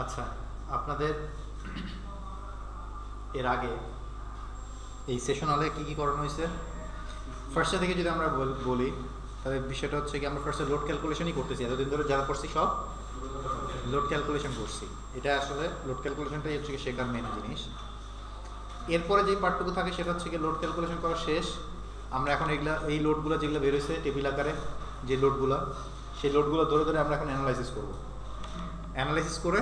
আচ্ছা, আপনাদের এর আগে এই সেশন হলে কী কী করানো হয়েছে? ফার্স্টে থেকে যদি আমরা বলি তাহলে বিষয়টা হচ্ছে কি, আমরা ফার্স্টে লোড ক্যালকুলেশনই করতেছি। এতদিন ধরে যারা করছি সব লোড ক্যালকুলেশন করছি। এটা আসলে লোড ক্যালকুলেশনটাই হচ্ছে কি শেখার মেন জিনিস। এরপরে যে পার্টটুকু থাকে সেটা হচ্ছে কি লোড ক্যালকুলেশন করা শেষ। আমরা এখন এই লোডগুলো যেগুলো বেরোয়েছে টেবিল আকারে, যে লোডগুলো, সেই লোডগুলো ধরে ধরে আমরা এখন অ্যানালাইসিস করব। অ্যানালাইসিস করে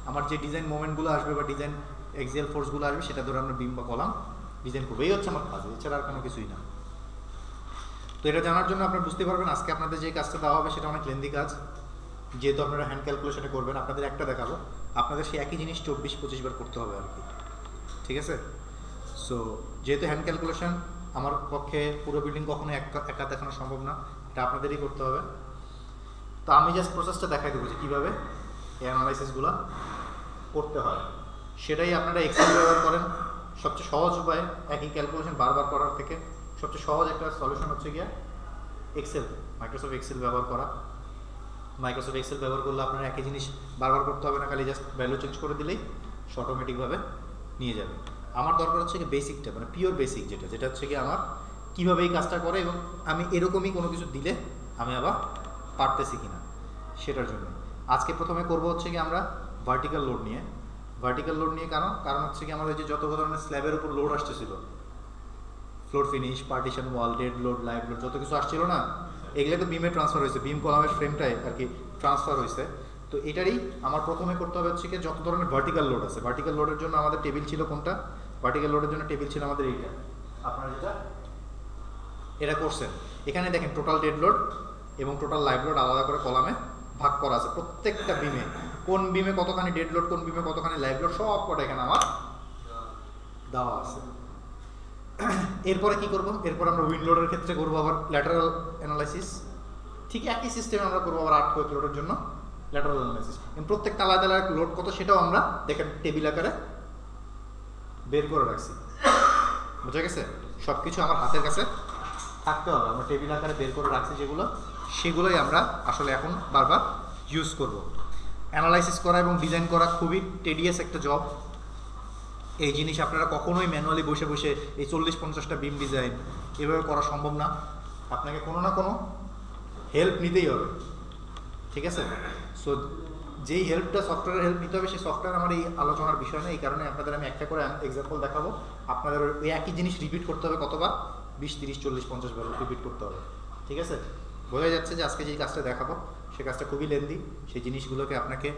আমার যে ডিজাইন মোমেন্টগুলো আসবে বা ডিজাইন এক্সিয়াল ফোর্সগুলো আসবে সেটা ধরে আমরা বিম বা কলাম ডিজাইন করবো। এই হচ্ছে আমার কাজ, এছাড়া আর কোনো কিছুই না। তো এটা জানার জন্য আপনারা বুঝতে পারবেন আজকে আপনাদের যে কাজটা দেওয়া হবে সেটা অনেক লেন্দি কাজ। যেহেতু আপনারা হ্যান্ড ক্যালকুলেশনে করবেন, আপনাদের একটা দেখাবো, আপনাদের সেই একই জিনিস 24-25 বার করতে হবে আর কি। ঠিক আছে? সো যেহেতু হ্যান্ড ক্যালকুলেশন আমার পক্ষে পুরো বিল্ডিং কখনো একা দেখানো সম্ভব না, এটা আপনাদেরই করতে হবে। তো আমি জাস্ট প্রসেসটা দেখাই দেবো যে কীভাবে এই অ্যানালাইসিসগুলো করতে হয়। সেটাই আপনারা এক্সেল ব্যবহার করেন, সবচেয়ে সহজ উপায় একই ক্যালকুলেশন বারবার করার থেকে সবচেয়ে সহজ একটা সলিউশন হচ্ছে গিয়া এক্সেল, মাইক্রোসফট এক্সেল ব্যবহার করা। মাইক্রোসফট এক্সেল ব্যবহার করলে আপনার একই জিনিস বারবার করতে হবে না, খালি জাস্ট ভ্যালু চেঞ্জ করে দিলেই সে অটোমেটিকভাবে নিয়ে যাবে। আমার দরকার হচ্ছে কি বেসিকটা, মানে পিওর বেসিক, যেটা হচ্ছে কি আমার কীভাবে এই কাজটা করে এবং আমি এরকমই কোনো কিছু দিলে আমি আবার পারতেছি কিনা সেটার জন্য। আজকে প্রথমে করব হচ্ছে কি আমরা ভার্টিক্যাল লোড নিয়ে। ভার্টিক্যাল লোড নিয়ে কারণ হচ্ছে কি আমাদের যে যত ধরনের স্ল্যাবের উপর লোড আসতেছিল, ফ্লোর ফিনিশ, পার্টিশন ওয়াল, ডেড লোড, লাইভ লোড, যত কিছু আসছিল না, এগুলো তো বিমে ট্রান্সফার হয়েছে, বিম কলামের ফ্রেমটাই আর কি ট্রান্সফার হয়েছে। তো এটারই আমার প্রথমে করতে হবে হচ্ছে কি যত ধরনের ভার্টিক্যাল লোড আছে, ভার্টিক্যাল লোডের জন্য আমাদের টেবিল ছিল কোনটা? ভার্টিক্যাল লোডের জন্য টেবিল ছিল আমাদের এইটা, আপনারা যেটা এটা করছেন। এখানে দেখেন টোটাল ডেড লোড এবং টোটাল লাইভ লোড আলাদা করে কলামে ভাগ করা আছে। প্রত্যেকটা বিমে কোন বিমে কতখানি ডেড লোড, কোন বিমে কতখানি লাইভ লোড, সব কটা এখানে আমার দেওয়া আছে। এরপরে কি করব? এরপর আমরা উইন্ড লোডের ক্ষেত্রে করবো আবার ল্যাটারাল অ্যানালাইসিস। ঠিক একই সিস্টেমে আমরা করবো আবার আর্থকোয়েক লোডের জন্য ল্যাটারাল অ্যানালাইসিস। এবং প্রত্যেকটা আলাদা আলাদা লোড কত সেটাও আমরা দেখেন টেবিল আকারে বের করে রাখছি। বুঝা গেছে? সব কিছু আমার হাতের কাছে থাকতে হবে, আমরা টেবিল আকারে বের করে রাখছি যেগুলো, সেগুলোই আমরা আসলে এখন বারবার ইউজ করব। অ্যানালাইসিস করা এবং ডিজাইন করা খুবই টেডিয়াস একটা জব। এই জিনিস আপনারা কখনোই ম্যানুয়ালি বসে বসে এই 40-50টা বিম ডিজাইন এভাবে করা সম্ভব না। আপনাকে কোনো না কোনো হেল্প নিতেই হবে। ঠিক আছে? সো যেই হেল্পটা, সফটওয়্যারের হেল্প নিতে হবে, সেই সফটওয়্যার আমার এই আলোচনার বিষয় না। এই কারণে আপনাদের আমি একটা করে এক্সাম্পল দেখাবো। আপনাদের ওই একই জিনিস রিপিট করতে হবে কতবার? 20, 30, 40, 50 বার রিপিট করতে হবে। ঠিক আছে? বোঝা যাচ্ছে যে আজকে যেই কাজটা দেখাবো সে কাজটা খুবই লেন্দি। সেই জিনিসগুলোকে আপনাকে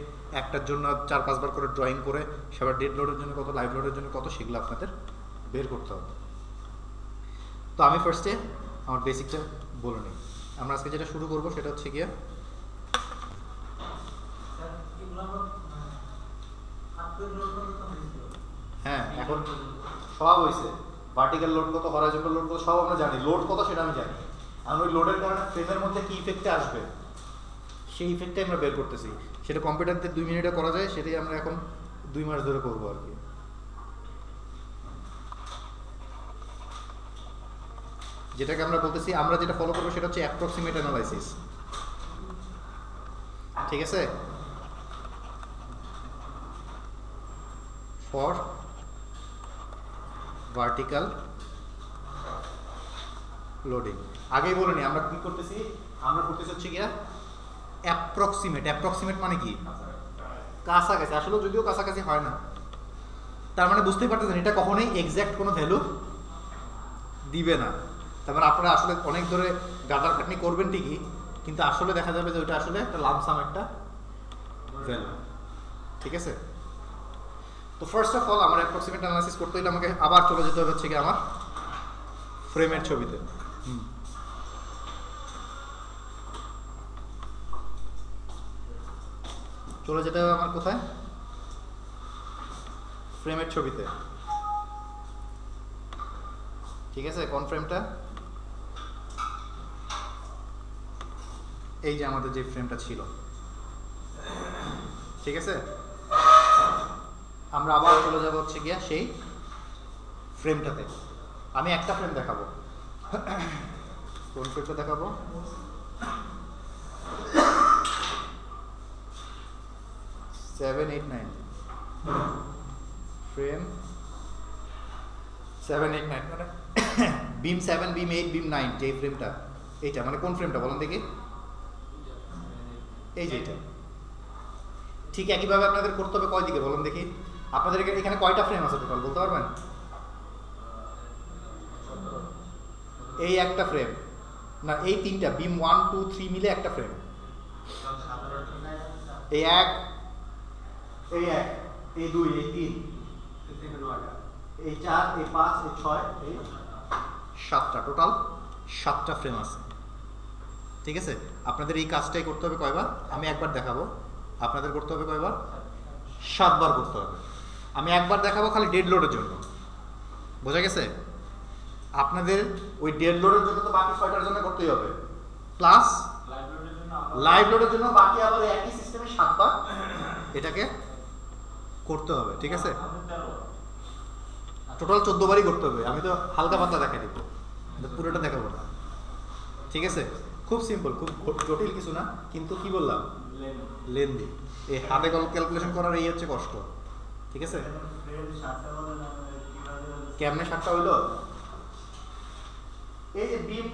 একটার জন্য 4-5 বার করে ড্রয়িং করে, সেবার ডেড লোডের জন্য কত, লাইভ লোডের জন্য কত, সেগুলো আপনাদের বের করতে হবে। তো আমি ফার্স্টে আমার বেসিকটা বলে নিই। আমরা আজকে যেটা শুরু করবো সেটা হচ্ছে গিয়ে হ্যাঁ, এখন সব হয়েছে। ভার্টিক্যাল লোড কত, হরাইজন্টাল লোড কত, সব আমরা জানি। লোড কত সেটা আমি জানি। আর ওই লোডের কারণে ফ্রেমের মধ্যে কি ইফেক্টে আসবে সেই ইফেক্টটাই আমরা বের করতেছি। সেটা কম্পিউটারতে 2 মিনিটে করা যায়, সেটাই আমরা এখন 2 মাস ধরে করবো আর কি। যেটাকে আমরা বলতেছি, আমরা যেটা ফলো করবো সেটা হচ্ছে অ্যাপ্রক্সিমেট অ্যানালাইসিস। ঠিক আছে? For vertical loading. আগেই বলে নি আমরা কি করতেছি, আমরা করতেছি হচ্ছে গিয়া অ্যাপ্রক্সিমেট। অ্যাপ্রক্সিমেট মানে কি? কাছাকাছি। আসলে যদিও কাছাকাছি হয় না, তার মানে বুঝতেই পারতেছেন এটা কখনোই এক্স্যাক্ট কোনো ভ্যালু দিবে না। তার মানে আপনারা আসলে অনেক ধরে গাটার খাটনি করবেন ঠিকই, কিন্তু আসলে দেখা যাবে যে ওটা আসলে একটা লামসাম একটা ভ্যালু। ঠিক আছে? তো ফার্স্ট অফ অল আমার অ্যাপ্রক্সিমেট অ্যানালাইসিস করতে হলে আমাকে আবার চলে যেতে হবে হচ্ছে কি আমার ফ্রেমের ছবিতে। চলে যেতে হবে আমার কোথায়? ফ্রেমের ছবিতে। ঠিক আছে? কোন ফ্রেমটা? এই যে আমাদের যে ফ্রেমটা ছিল। ঠিক আছে? আমরা আবার চলে যাব হচ্ছে গিয়া সেই ফ্রেমটাতে। আমি একটা ফ্রেম দেখাবো। কোন ফ্রেমটা দেখাবো? 7 8 9 ফ্রেম 7 8 9 মানে বিম 7 বিম 8 বিম 9 যে ফ্রেমটা এইটা মানে কোন ফ্রেমটা বলেন দেখি এই যে এটা ঠিক একইভাবে আপনাদের করতে হবে কয় দিকে বলেন দেখি আপনাদের এখানে কয়টা ফ্রেম আছে টোটাল বলতে পারবেন এই একটা ফ্রেম না এই তিনটা বিম 1 2 3 মিলে একটা ফ্রেম এই এক এই এক এই দুই এই তিন এই চার এই পাঁচ এই ছয় এই সাতটা টোটাল সাতটা ফ্রেম আছে ঠিক আছে আপনাদের এই কাজটাই করতে হবে কয়বার আমি একবার দেখাবো আপনাদের করতে হবে কয়বার 7 বার করতে হবে আমি একবার দেখাবো খালি ডেড লোডের জন্য বোঝা গেছে আপনাদের ওই ডেড লোডের জন্য তো বাকি 6টার জন্য করতেই হবে প্লাস লাইভ লোডের জন্য বাকি আবার একই সিস্টেমে 7 বার এটাকে করতে হবে ঠিক আছে টোটাল 14 বারই করতে হবে আমি তো হালকা পাতলা দেখাই দিব পুরোটা দেখাবো না ঠিক আছে খুব সিম্পল খুব জটিল কিছু না কিন্তু কি বললাম লেন্দি এই হাতে ক্যালকুলেশন করার এই হচ্ছে কষ্ট ঠিক আছে কেমনে 7টা হইলো এই যে বিম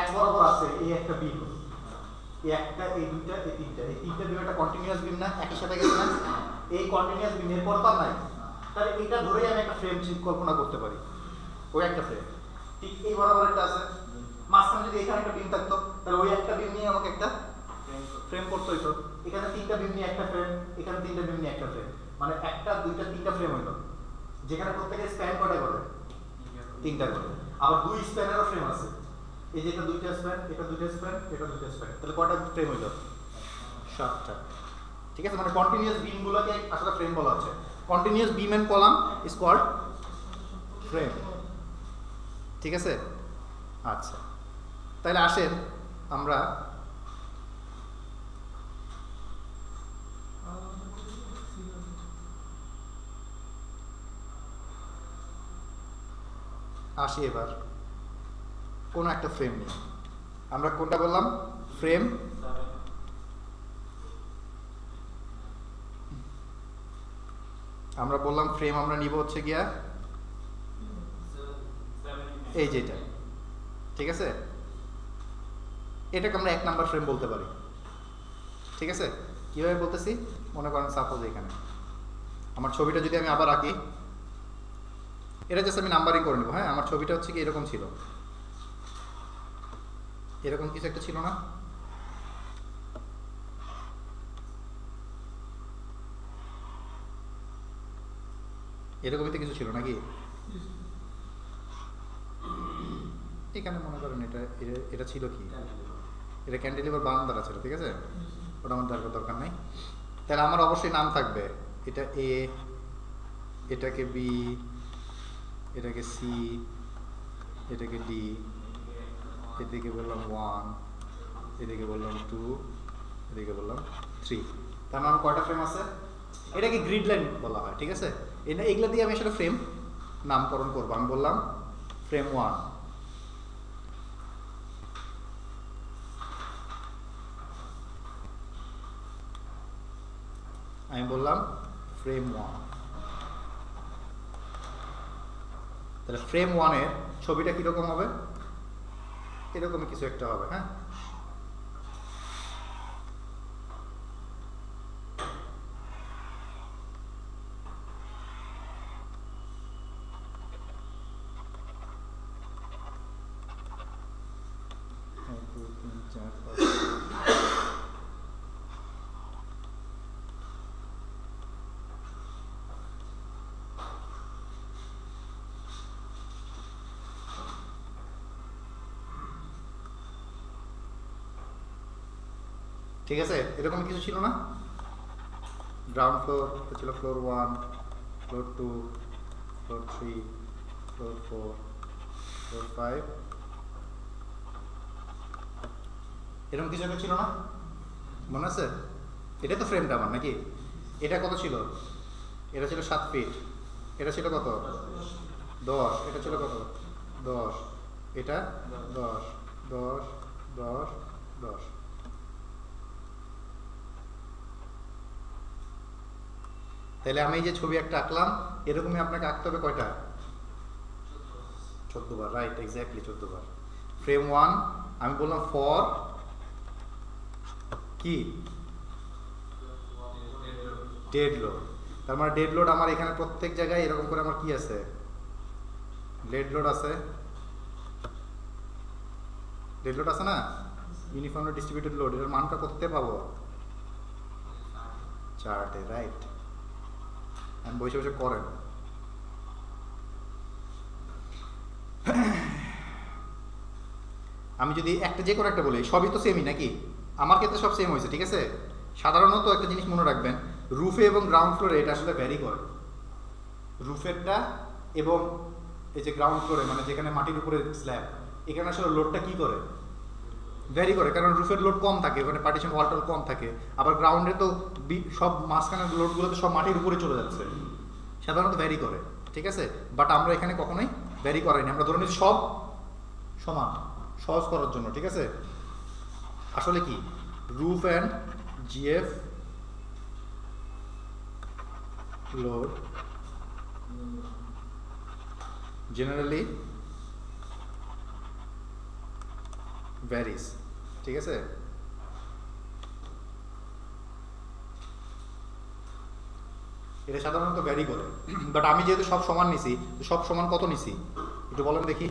এক বরাবর আছে এই একটা বিম এই একটা এই দুইটা এই তিনটা বিম একটা কন্টিনিউয়াস বিম না একই সাথে গেছে না এই কন্টিনিউয়াস বিম এর পর তো নাই তাহলে এটা ধরেই আমি একটা ফ্রেম কল্পনা করতে পারি ওই একটা ফ্রেম ঠিক এই বরাবর একটা আছে মাঝখানে যদি এখানে একটা বিম থাকতো তাহলে ওই একটা বিম নিয়ে আমাকে একটা ফ্রেম করতে হইতো এখানে তিনটা বিম নিয়ে একটা ফ্রেম এখানে তিনটা বিম নিয়ে একটা ফ্রেম মানে একটা দুইটা তিনটা ফ্রেম হইলো যেখানে প্রত্যেকে স্প্যান কয়টা করে তিনটা করে আবার দুই স্প্যানেরও ফ্রেম আছে এই যে এটা দুইটা স্প্যান এটা দুইটা স্প্যান এটা দুইটা স্প্যান তাহলে কয়টা ফ্রেম হইলো 7টা ঠিক আছে মানে কন্টিনিউয়াস বিম গুলোকে আসলে ফ্রেম বলা হচ্ছে continuous beam and column is called frame ঠিক আছে আচ্ছা তাহলে আসেন আমরা আসি এবার কোন একটা ফ্রেম নিয়ে আমরা কোনটা বললাম ফ্রেম আমরা বললাম ফ্রেম আমরা নিব হচ্ছে গিয়া এই যেটা ঠিক আছে এটাকে আমরা 1 নাম্বার ফ্রেম বলতে পারি ঠিক আছে কিভাবে বলতেছি মনে করেন সাপোজ এখানে আমার ছবিটা যদি আমি আবার আঁকি এটা জাস্ট আমি নাম্বারিং করে নেব হ্যাঁ আমার ছবিটা হচ্ছে কি এরকম ছিল এরকম কিছু একটা ছিল না এরকমই তো কিছু ছিল নাকি এখানে মনে করেন এটা ছিল কি এটা ক্যান্টিলিভার বারান্দাটা ছিল ঠিক আছে ওটা আমার দরকার নাই তাহলে আমার অবশ্যই নাম থাকবে এটা এ এটাকে বি এটাকে সি এটাকে ডি এদিকে বললাম 1 এদিকে বললাম 2 এদিকে বললাম 3 তার মানে কয়টা ফ্রেম আছে এটাকে গ্রিড লাইন বলা হয় ঠিক আছে এগুলা দিয়ে আমি আসলে ফ্রেম নামকরণ করবো আমি বললাম ফ্রেম 1 আমি বললাম ফ্রেম 1 তাহলে ফ্রেম 1 এর ছবিটা কিরকম হবে এরকমই কিছু একটা হবে হ্যাঁ ঠিক আছে এরকম কিছু ছিল না গ্রাউন্ড ফ্লোর ছিল floor 1 floor 2 floor 3 floor 4 floor 5 এরকম কিছু একটা ছিল না মনে আছে এটা তো ফ্রেমটা আমার নাকি এটা কত ছিল এটা ছিল 7 ফিট এটা ছিল কত 10 এটা ছিল কত 10 এটা 10 10 10 10 তাহলে আমি এই যে ছবি একটা আঁকলাম, এরকমই আপনাকে আঁকতে হবে কয়টা? 14 বার, রাইট, এক্স্যাক্টলি 14 বার। ফ্রেম 1 আমি বললাম ফর কি ডেড লোড, তার মানে ডেড লোড আমার এখানে প্রত্যেক জায়গায় এরকম করে আমার কি আছে, ডেড লোড আছে, ডেড লোড আছে না, ইউনিফর্মলি ডিস্ট্রিবিউটেড লোড, এর মানটা কোথায় পাবো? চার্টে, রাইট। আমি বসে বসে করেন। আমি যদি একটা যে কোনো একটা বলি, সবই তো সেমই নাকি? আমার ক্ষেত্রে সব সেম হয়েছে, ঠিক আছে। সাধারণত একটা জিনিস মনে রাখবেন, রুফে এবং গ্রাউন্ড ফ্লোরে এটা আসলে ভ্যারি করে। রুফেরটা এবং এই যে গ্রাউন্ড ফ্লোরে, মানে যেখানে মাটির উপরে স্ল্যাব, এখানে আসলে লোডটা কি করে, ভ্যারি করে। কারণ রুফের লোড কম থাকে, ওখানে পার্টিশন ওয়ালটাল কম থাকে। আবার গ্রাউন্ডে তো সব মাঝখানের লোডগুলো তো সব মাটির উপরে চলে যাচ্ছে, সাধারণত ভ্যারি করে, ঠিক আছে। বাট আমরা এখানে কখনোই ভ্যারি করাইনি, আমরা ধরে নিচ্ছি সব সমান, সহজ করার জন্য, ঠিক আছে। আসলে কি roof and GF load generally varies, ঠিক আছে। এটা সাধারণত ভ্যারি করে, বাট আমি যেহেতু সব সমান নিছি, সব সমান কত নিছি একটু বলেন দেখি।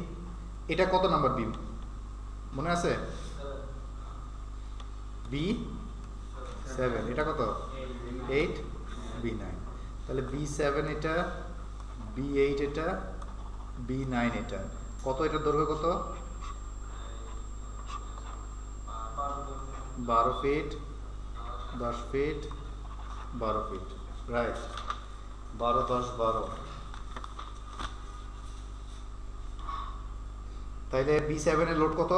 এটা কত নাম্বার বিম মনে আছে? B7, এটা কত? 8, B9, তাহলে B7 এটা, B8 এটা, B9 এটা, কত এটার দৈর্ঘ্য কত? 12 ফিট, 10 ফিট, 12 ফিট, রাইট। 12, 10, 12, তাইলে B7 এর লোড কত?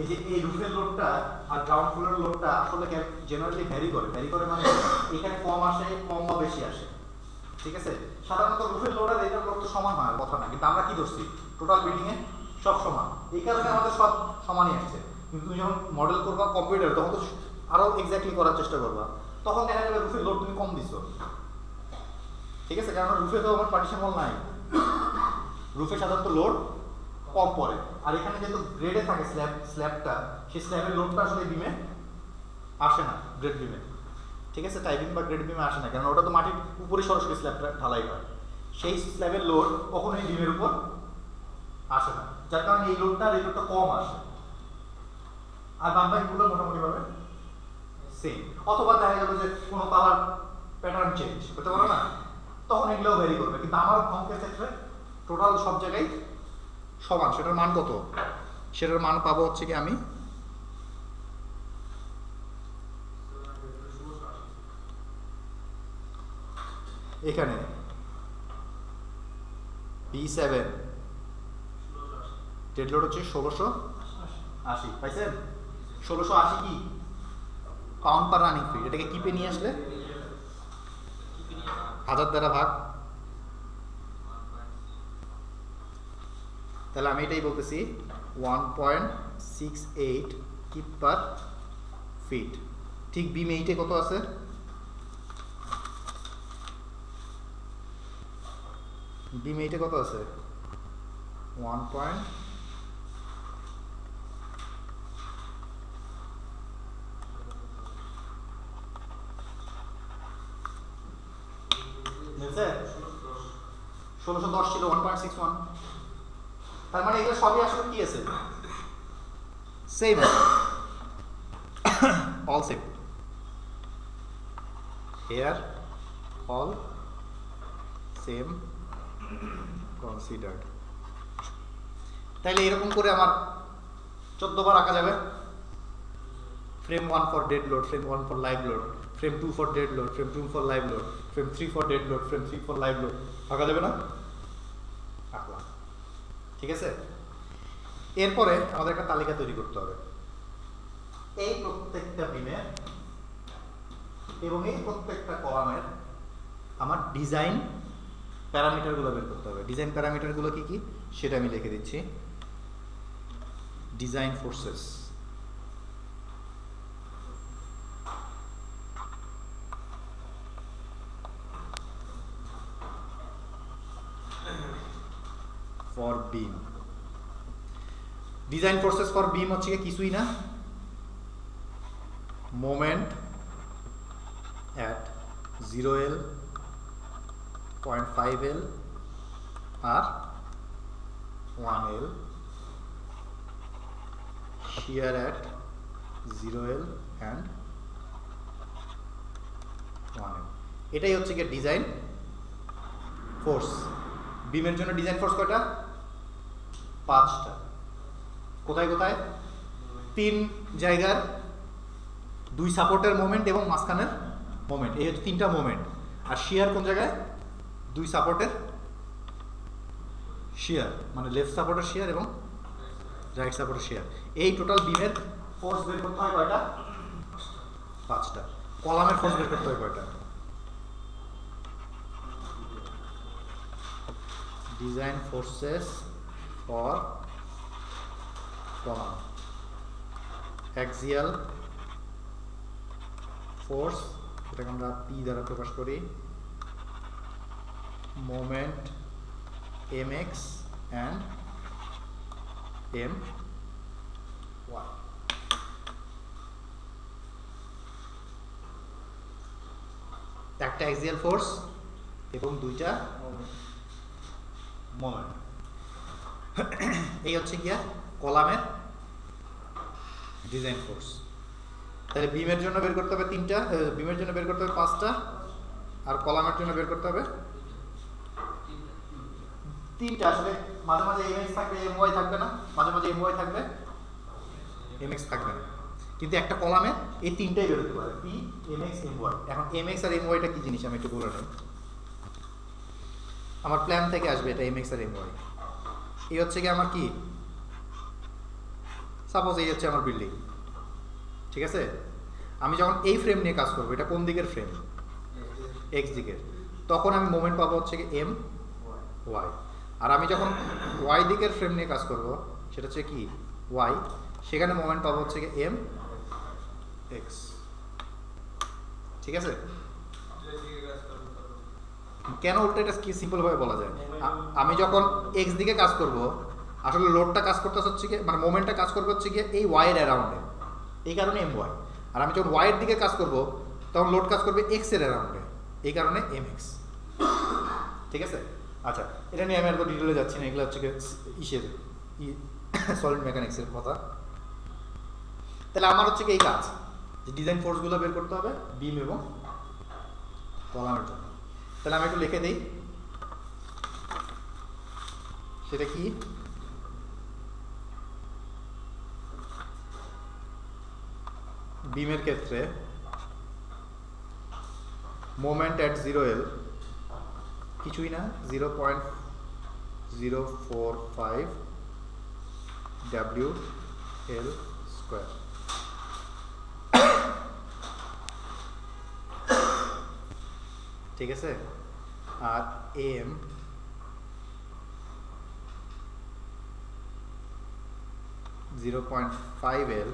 এই যে এই রুফের লোডটা আর গ্রাউন্ড ফ্লোরের লোডটা আসলে জেনারেলি ভ্যারি করে, মানে এখানে কম আসে, কম বা বেশি আসে, ঠিক আছে। সাধারণত রুফের লোড আর এটার লোড তো সমান হয় কথা না, কিন্তু আমরা কি ধরছি টোটাল বিল্ডিং এ সব সমান, এই কারণে আমাদের সব সমানই আসছে। কিন্তু তুমি যখন মডেল করবা কম্পিউটার, তখন তো আরো এক্স্যাক্টলি করার চেষ্টা করবা, তখন দেখা যাবে রুফের লোড তুমি কম দিছো, ঠিক আছে। কারণ রুফে তো আমার পার্টিশন ওয়াল নাই, রুফে সাধারণত লোড কম পড়ে। আর এখানে যেহেতু গ্রেডে থাকে স্ল্যাবটা, সেই স্ল্যাবের লোডটা আসলে বিমে আসে না, গ্রেড বিমে, ঠিক আছে। টাই বিম বা গ্রেড বিমে আসে না, কারণ ওটা তো মাটির উপরে সরাসরি স্ল্যাবটা ঢালাই হয়, সেই স্ল্যাবের লোড কখনোই বিমের উপর আসে না, যার কারণে এই লোডটা আর এই লোডটা কম আসে। আর বাম্পাইগুলো মোটামুটি ভাবে সেম, অথবা দেখা গেল যে কোনো কালার প্যাটার্ন চেঞ্জ হতে পারে না, তখন এগুলোও ভ্যারি করবে। কিন্তু আমার অঙ্কের ক্ষেত্রে টোটাল সব জায়গায় সমান। সেটার মান কত? সেটার মান পাবো হচ্ছে কি আমি এখানে B7 ডেড লোড হচ্ছে 1680, পাইছেন? 1680 কি পাউন্ড পার রানিং ফিট। এটাকে কিপে নিয়ে আসলে 1000 দ্বারা ভাগ, তাহলে আমি এটাই বলতেছি 1.68 কিপ পার ফিট। ঠিক বিম 8 কত আছে? বিম 8 কত আছে? 1. মিলছে? 1610 ছিল 1.61। তার মানে এগুলো সবই আসলে কি আছে? সেম আছে, all same, here all same considered. তাইলে এরকম করে আমার 14 বার আঁকা যাবে। Frame 1 for dead load, frame 1 for live load, frame 2 for dead load, frame 2 for live load, frame 3 for dead load, frame 3 for live load. আঁকা যাবে না? আঁকলাম, ঠিক আছে। এরপরে আমাদের একটা তালিকা তৈরি করতে হবে এই প্রত্যেকটা বিমের এবং এই প্রত্যেকটা কলামের আমার ডিজাইন প্যারামিটারগুলো বের করতে হবে। ডিজাইন প্যারামিটারগুলো কি কি সেটা আমি লিখে দিচ্ছি। Design forces, beam. Design forces for beam হচ্ছে কি কিছুই না, moment at 0L, 0.5L R 1L, shear at 0L and 1L. এটাই হচ্ছে কি ডিজাইন ফোর্স। বিমের জন্য ডিজাইন ফোর্স কয়টা? 5টা। কোথায় কোথায়? 3 জায়গার 2 সাপোর্টের মোমেন্ট এবং মাঝখানের মোমেন্ট, এই হচ্ছে 3টা মোমেন্ট। আর শিয়ার কোন জায়গায়? 2 সাপোর্টের শিয়ার, মানে লেফট সাপোর্টের শিয়ার এবং রাইট সাপোর্টের শিয়ার। এই টোটাল বিমের ফোর্স বের করতে হয় কয়টা? 5টা। কলামের ফোর্স বের করতে হয় কয়টা? Design forces for column, axial force, এটাকে আমরা পি দ্বারা প্রকাশ করি, মোমেন্ট mx and my। একটা অ্যাক্সিয়াল ফোর্স এবং 2টা মোমেন্ট। এই হচ্ছে গিয়া কলামের ডিজাইন ফোর্স। তাহলে বিমের জন্য বের করতে হবে 3টা, বিমের জন্য বের করতে হবে 5টা, আর কলামের জন্য বের করতে হবে 3টা। আসলে মাঝে মাঝে mx থাকবে, my থাকবে না, মাঝে মাঝে my থাকবে, mx থাকবে না, কিন্তু একটা কলামে এই 3টাই বের হতে পারে, p mx my। এখন mx আর myটা কি জিনিস আমি একটু বলে নিই। আমার প্ল্যান থেকে আসবে এটা mx আর my। এই হচ্ছে কি আমার কি, সাপোজ এই হচ্ছে আমার বিল্ডিং, ঠিক আছে? আমি যখন এই ফ্রেম নিয়ে কাজ করবো, এটা কোন দিকের ফ্রেম? এক্স দিকের, তখন আমি মোমেন্ট পাবো হচ্ছে কি এম ওয়াই। আর আমি যখন ওয়াই দিকের ফ্রেম নিয়ে কাজ করব, সেটা হচ্ছে কি ওয়াই, সেখানে মোমেন্ট পাবো হচ্ছে কি এম এক্স, ঠিক আছে? কেন উল্টো, এটা কি সিম্পল ভাবে বলা যায়। আমি যখন এক্স দিকে কাজ করব, আসলে লোডটা কাজ করতে হচ্ছে কি, মানে মোমেন্টটা কাজ করবে হচ্ছে কি এই ওয়াই এর অ্যারাউন্ডে, এই কারণে এম ওয়াই। আর আমি যখন ওয়াই এর দিকে কাজ করব, তখন লোড কাজ করবে এক্স এর অ্যারাউন্ডে, এই কারণে এম এক্স, ঠিক আছে? আচ্ছা, এটা নিয়ে আমি আর ডিটেলে যাচ্ছি না, এগুলো হচ্ছে ইসের সলিড মেকানিক্সের কথা। তাহলে আমার হচ্ছে কি এই কাজ, যে ডিজাইন ফোর্সগুলো বের করতে হবে বিম এবং কলামের জন্য। তাহলে আমি একটু লিখে দিই, সেটা কি? বিমের ক্ষেত্রে মোমেন্ট অ্যাট 0L কিছুই না, 0.045 WL স্কোয়ার। ঠিক আছে? আর এম 0.5L,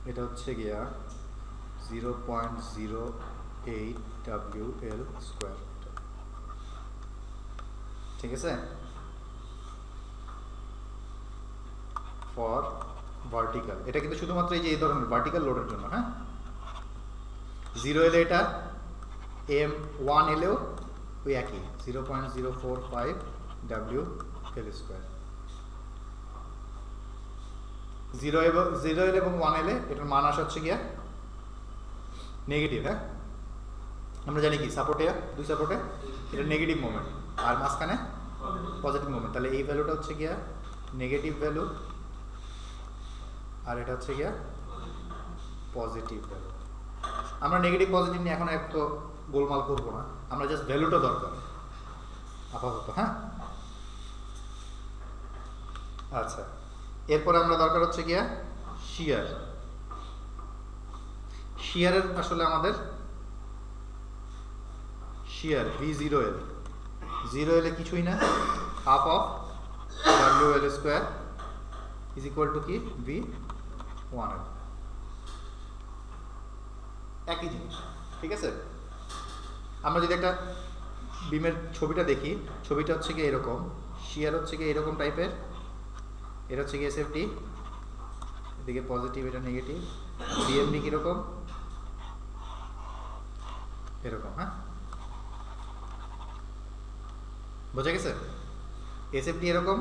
এটা হচ্ছে গিয়া 0.08 WL স্কোয়ার, ঠিক আছে? ফর ভার্টিক্যাল, এটা কিন্তু শুধুমাত্র এই যে এই ধরনের ভার্টিক্যাল লোডের জন্য, হ্যাঁ? 0L এটা, M1L এও ওই একই 0.045 WL স্কোয়ার। 0L এবং 1L এ এটার মান আসা হচ্ছে গিয়া নেগেটিভ, হ্যাঁ? আমরা জানি কি সাপোর্টে, 2 সাপোর্টে এটা নেগেটিভ মোমেন্ট, আর মাঝখানে পজিটিভ মোমেন্ট। তাহলে এই ভ্যালুটা হচ্ছে গিয়া নেগেটিভ ভ্যালু, আর এটা হচ্ছে গিয়া পজিটিভ ভ্যালু। আমরা নেগেটিভ পজিটিভ নিয়ে এখন একটু গোলমাল করবো না, আমরা জাস্ট ভ্যালুটা দরকার আপাতত, হ্যাঁ? আচ্ছা, এরপরে আমরা দরকার হচ্ছে গিয়া শিয়ার। শিয়ারের আসলে আমাদের শিয়ার V0L, 0L এ কিছুই না, half of WL square is equal to কি V1L, একই জিনিস, ঠিক আছে? আমরা যদি একটা বিমের ছবিটা দেখি, ছবিটা হচ্ছে কি এরকম, শিয়ার হচ্ছে কি এরকম টাইপের, এটা হচ্ছে কি এসএফডি, এদিকে পজিটিভ এটা নেগেটিভ, বিএমডি কিরকম এরকম। হ্যাঁ, বোঝা গেছে? এসএফডি এরকম,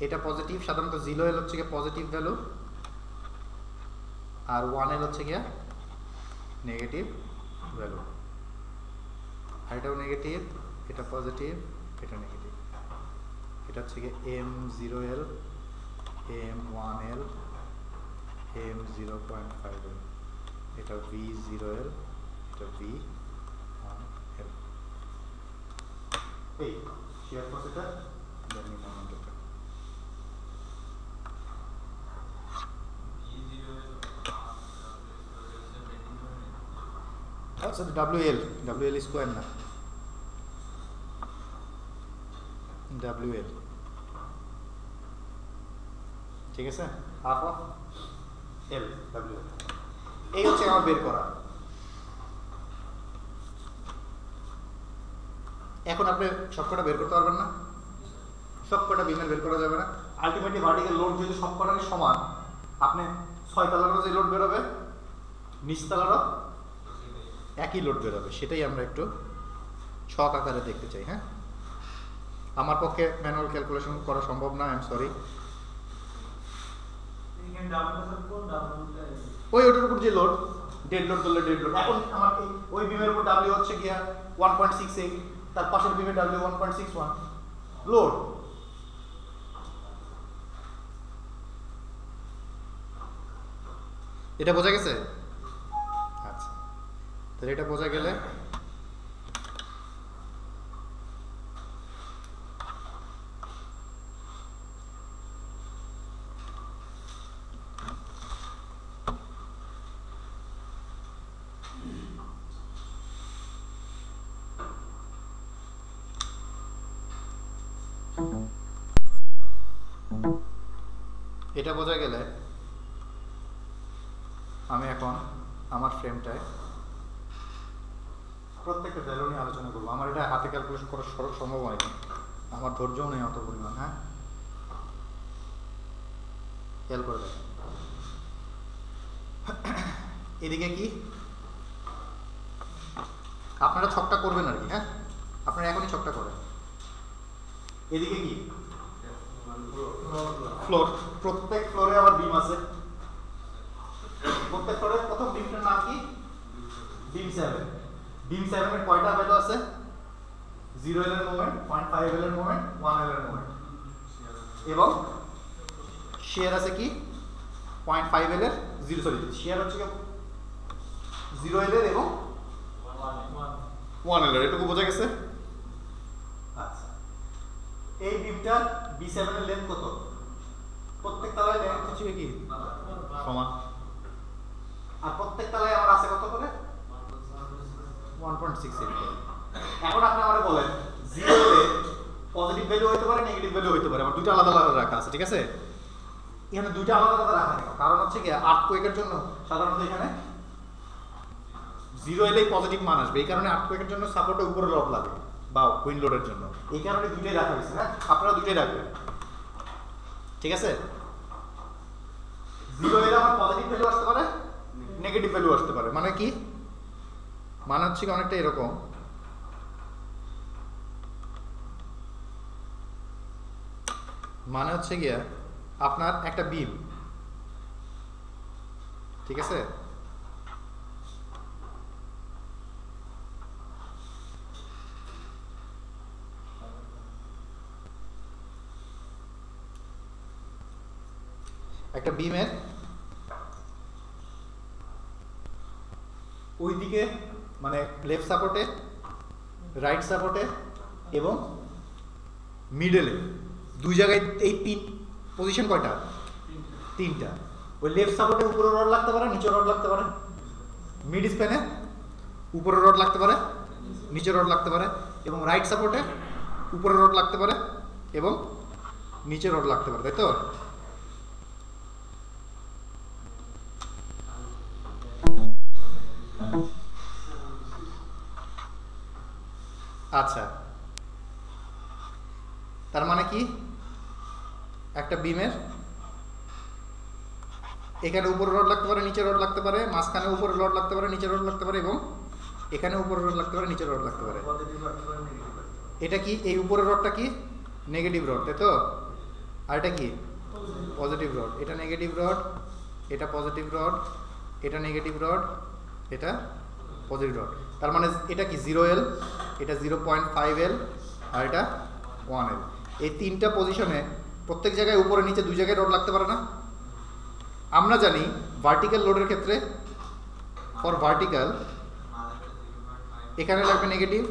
এটা পজিটিভ, সাধারণত 0L হচ্ছে গিয়ে পজিটিভ ভ্যালু আর 1L হচ্ছে গিয়ে নেগেটিভ ভ্যালু, আর এটাও নেগেটিভ, এটা পজিটিভ, এটা নেগেটিভ। এটা হচ্ছে গিয়ে M0L, M1L, M0.5L, এটা V0L, এটা V1L। এই শেয়ার ফোর্স এটা জানি মোমেন্ট এটা। আচ্ছা WL স্কোয়ার না, WL, ঠিক আছে, হাফ অফ L, WL। এই হচ্ছে আমার বের করা। এখন আপনি সবকটা বের করতে পারবেন না, সবকটা বিমের বের করা যাবে না। আলটিমেটলি ভার্টিক্যাল লোড যদি সবকটারই সমান, আপনি 6 তলারও যে লোড বেরোবে, নিচ তলারও একই লোড বেরোবে। সেটাই আমরা একটু ছক আকারে দেখতে চাই। হ্যাঁ, আমার পক্ষে ম্যানুয়াল ক্যালকুলেশন করা সম্ভব না, আই এম সরি। ওটার উপর যে লোড, ডেড লোড ধরলে ডেড লোড। এখন আমার ওই বিমের উপর ডাব্লিউ হচ্ছে গিয়া 1.68, তার পাশের বিমের ডাব্লিউ 1.61 লোড। এটা বোঝা গেছে? আচ্ছা, তাহলে এটা বোঝা গেলে এটা বোঝা গেলে আমি এখন আমার ফ্রেমটায় প্রত্যেকটা ভ্যালু নিয়ে আলোচনা করবো। আমার এটা হাতে ক্যালকুলেশন করা সম্ভব হয়নি, আমার ধৈর্যও নেই অত পরিমাণ। হ্যাঁ, খেয়াল করে দেখেন এদিকে কি আপনারা ছকটা করবেন আর কি। হ্যাঁ, আপনারা এখনই ছকটা করেন। এদিকে কি ফ্লোর, প্রত্যেক ফ্লোরে আবার বিম আছে। প্রত্যেক ফ্লোরের প্রথম বিমটার নাম কি? বিম 7। বিম 7 এর কয়টা ভ্যালু আছে? 0L এর মোমেন্ট, 0.5L এর মোমেন্ট, 1L এর মোমেন্ট, এবং শেয়ার আছে কি 0.5L এর, শেয়ার হচ্ছে 0L এর এবং 1L এর। এটুকু বোঝা গেছে? আচ্ছা, এই বিমটার B7 এর লেন্থ কত? প্রত্যেক তলায় লেন্থ হচ্ছে কি সমান, আর প্রত্যেক তলায় আমার আছে কত করে? 1.68 করে। এখন আপনি আমারে বলেন 0L এ পজিটিভ ভ্যালু হতে পারে, নেগেটিভ ভ্যালু হতে পারে, আমার দুটো আলাদা আলাদা রাখা আছে, ঠিক আছে? এখানে দুটো আলাদা আলাদা রাখা নেই, কারণ হচ্ছে কি আর্থকোয়েকের জন্য সাধারণত এখানে 0L এই পজিটিভ মান আসবে। এই কারণে আর্থকোয়েকের জন্য সাপোর্টে উপরে রড লাগে বা উইন্ড লোডের জন্য, এই কারণে দুটোই রাখা হয়েছে। হ্যাঁ, আপনারা দুটোই রাখবেন, ঠিক আছে? 0L আমার পজিটিভ ভ্যালু আসতে পারে, নেগেটিভ ভ্যালু আসতে পারে। মানে কি? মানে হচ্ছে কি অনেকটা এরকম, মানে হচ্ছে গিয়া আপনার একটা বিম, ঠিক আছে? একটা বিমের ওই দিকে মানে লেফট সাপোর্টে, রাইট সাপোর্টে এবং মিডলে, দুই জায়গায় এই তিন পজিশন কয়টা? তিনটা। ওই লেফট সাপোর্টে উপরে রড লাগতে পারে, নিচে রড লাগতে পারে। মিড স্প্যানে উপরে রড লাগতে পারে, নিচে রড লাগতে পারে, এবং রাইট সাপোর্টে উপরে রড লাগতে পারে এবং নিচে রড লাগতে পারে, তাই তো? আচ্ছা, তার মানে কি কি একটা বিমের এখানে উপরে রড লাগতে পারে, নিচে রড লাগতে পারে, মাঝখানে উপরে রড লাগতে পারে, নিচে রড লাগতে পারে, এবং এখানে উপরে রড লাগতে পারে, নিচে রড লাগতে পারে। এটা কি এই উপরের রডটা কি নেগেটিভ রড, তাই তো? আর এটা কি পজিটিভ রড। এটা নেগেটিভ রড, এটা পজিটিভ রড, এটা নেগেটিভ রড, এটা পজিটিভ রড। তার মানে এটা কি 0L, এটা 0.5L, আর এটা 1L। এই তিনটা পজিশনে প্রত্যেক জায়গায় উপরে নিচে দুই জায়গায় রড লাগতে পারে না? আমরা জানি ভার্টিক্যাল লোডের ক্ষেত্রে ফর ভার্টিক্যাল এখানে লাগবে নেগেটিভ,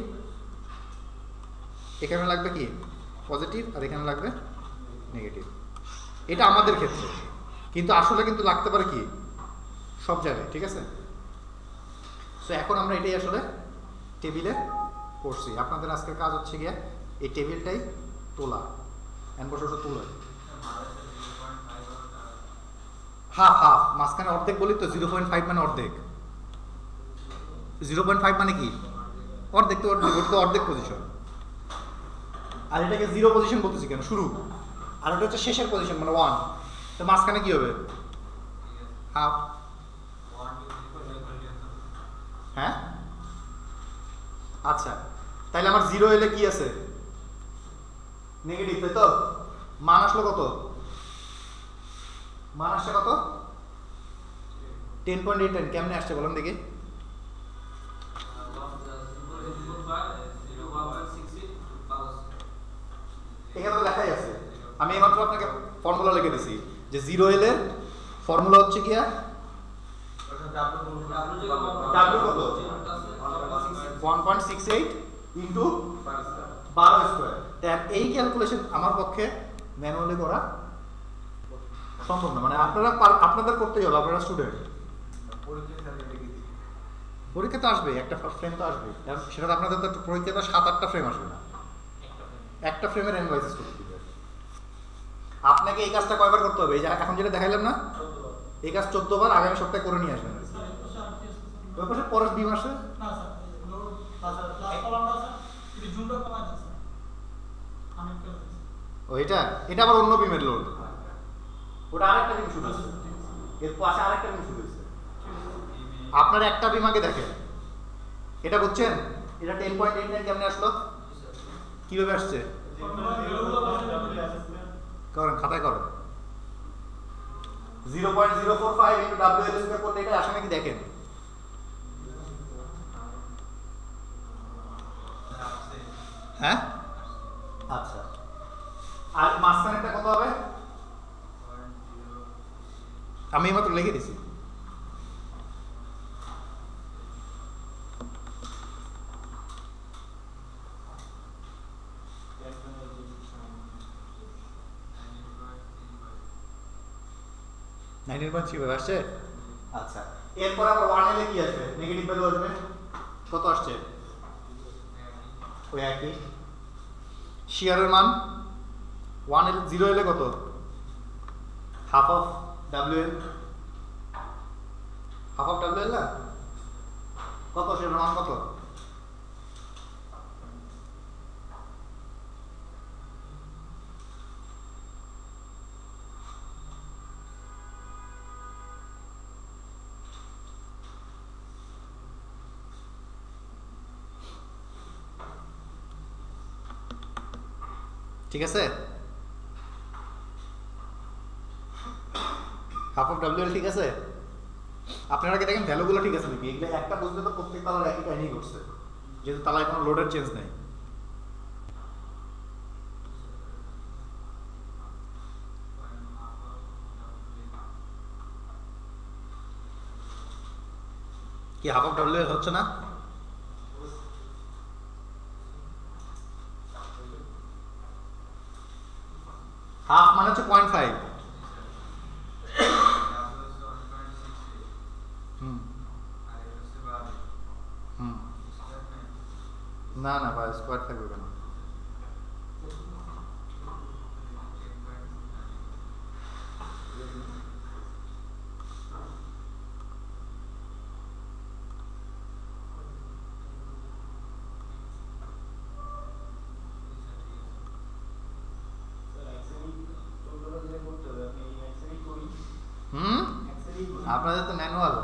এখানে লাগবে কি পজিটিভ, আর এখানে লাগবে নেগেটিভ। এটা আমাদের ক্ষেত্রে, কিন্তু আসলে কিন্তু লাগতে পারে কি সব জায়গায়, ঠিক আছে? সো এখন আমরা এটাই আসলে টেবিলে করছি। আপনাদের আজকের কাজ হচ্ছে গিয়ে এই টেবিলটাই তোলা, এন বছর তোলা হাফ হাফ, মাঝখানে অর্ধেক বলি তো, 0.5 মানে অর্ধেক। 0.5 মানে কি অর্ধেক, তো অর্ধেক, ওটা তো অর্ধেক পজিশন। আর এটাকে 0 পজিশন বলতেছি কেন, শুরু। আর ওটা হচ্ছে শেষের পজিশন, মানে 1। তো মাঝখানে কি হবে হাফ। হ্যাঁ আচ্ছা, তাইলে আমার 0L এ কি আছে নেগেটিভ, তাই তো? মান আসলো কত? মান আসছে কত? 10.8। কেমনে আসছে বলেন দেখি? এখানে তো লেখাই আছে, আমি এইমাত্র আপনাকে ফর্মুলা লিখে দিছি যে 0L এর ফর্মুলা হচ্ছে কি W কত 1.68 ইন্টু 12 স্কয়ার। তাই এই ক্যালকুলেশন আমার পক্ষে ম্যানুয়ালি করা সম্ভব না, মানে আপনাদের করতেই হবে, আপনারা স্টুডেন্ট। পরীক্ষা তো আসবে, একটা ফ্রেম তো আসবে, সেটা আপনাদের তো পরীক্ষাতে 7-8টা ফ্রেম আসবে না, একটা ফ্রেমের অ্যানালাইসিস করতে হবে। আপনাকে এই কাজটা কয়বার করতে হবে? এই যে এখন যেটা দেখাইলাম না, এই কাজ 14 বার আগামী সপ্তাহে করে নিয়ে আসবেন। ওই পাশে পরের বিম আসে ওইটা, এটা আবার অন্য বিমের লোড, ওটা আরেকটা বিম শুরু হয়েছে, এর পাশে আরেকটা বিম শুরু হয়েছে। আপনার একটা বিম আগে দেখেন, এটা বুঝছেন? এটা 10.89 কেমনে আসলো, কিভাবে আসছে? করেন, খাতায় করেন। 0.045 ইন্টু WL স্কয়ার করলে এটা আসে নাকি দেখেন। হ্যাঁ আচ্ছা, আর মাঝখানেরটা কত হবে? আমি এইমাত্র লিখে দিছি। আসছে। আচ্ছা, এরপর আবার 1L এ কি আসবে? নেগেটিভ ভ্যালু আসবে। কত আসছে? ওই একই। শিয়ারের মান 1L 0L এ কত? Half of WL, half of WL না কত? সেটার মান কত? ঠিক আছে, হাফ অফ WL ঠিক আছে। আপনারা কি দেখেন ভ্যালুগুলো ঠিক আছে নাকি? এগুলো একটা বুঝলে তো প্রত্যেক তালার একই কাহিনী করছে, যেহেতু তালায় কোনো লোডের চেঞ্জ নেই। কি হাফ অফ WL হচ্ছে না? হাফ মানে হচ্ছে 0.5। না না ভাই, স্কোয়ার থাকবে কেন? আপনাদের তো ম্যানুয়াল,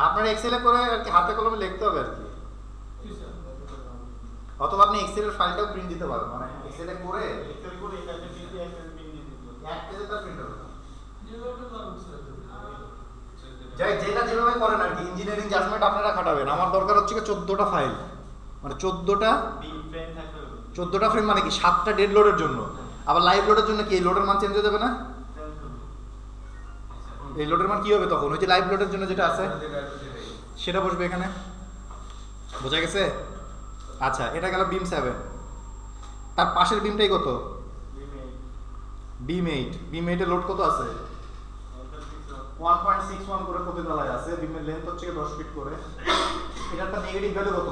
আপনার এক্সেলে করে আর কি হাতে কলমে লিখতে হবে আর কি, অথবা আপনি এক্সেলের ফাইলটাও প্রিন্ট দিতে পারেন, মানে এক্সেলে করে এক পেজে তার প্রিন্ট হবে। যাই যেটা যেভাবে করেন আর কি, ইঞ্জিনিয়ারিং জাজমেন্ট আপনারা খাটাবেন। আমার দরকার হচ্ছে 14টা ফাইল, মানে 14টা ফ্রেম, মানে কি 7টা ডেড লোডের জন্য, আবার লাইভ লোডের জন্য কি এই লোডের মান চেঞ্জ হয়ে যাবে না? এই লোডের মান কি হবে তখন? ওই যে লাইভ লোডের জন্য যেটা আছে সেটা বসবে এখানে, বোঝা গেছে? আচ্ছা, এটা গেল বিম 7। তার পাশের বিমটাই কত? বিম 8। বিম 8 এর লোড কত আছে? 1.61 করে প্রতি তলায় আছে। বিমের লেন্থ হচ্ছে 10 ফিট করে। এটার তো নেগেটিভ ভ্যালু কত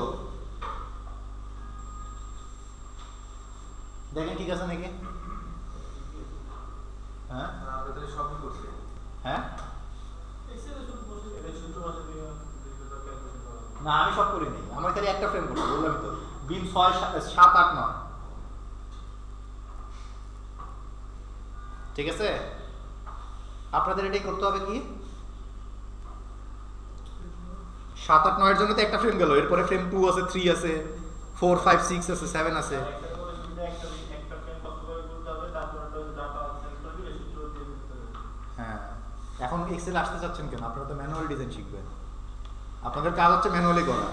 দেখেন, ঠিক আছে নাকি? হ্যাঁ হ্যাঁ, না আমি সব করিনি, আমার খালি একটা ফ্রেম করছি, বললামই তো। বিম 6 7 8 9, ঠিক আছে? আপনাদের এটাই করতে হবে কি 7 8 9 এর জন্য তো একটা ফ্রেম গেল, এরপরে ফ্রেম 2 আছে, 3 আছে, 4 5 6 আছে, 7 আছে। হ্যাঁ, এখন এক্সেল আসতে চাচ্ছেন কেন? আপনারা তো ম্যানুয়াল ডিজাইন শিখবেন, আপনাদের কাজ হচ্ছে ম্যানুয়ালি করা,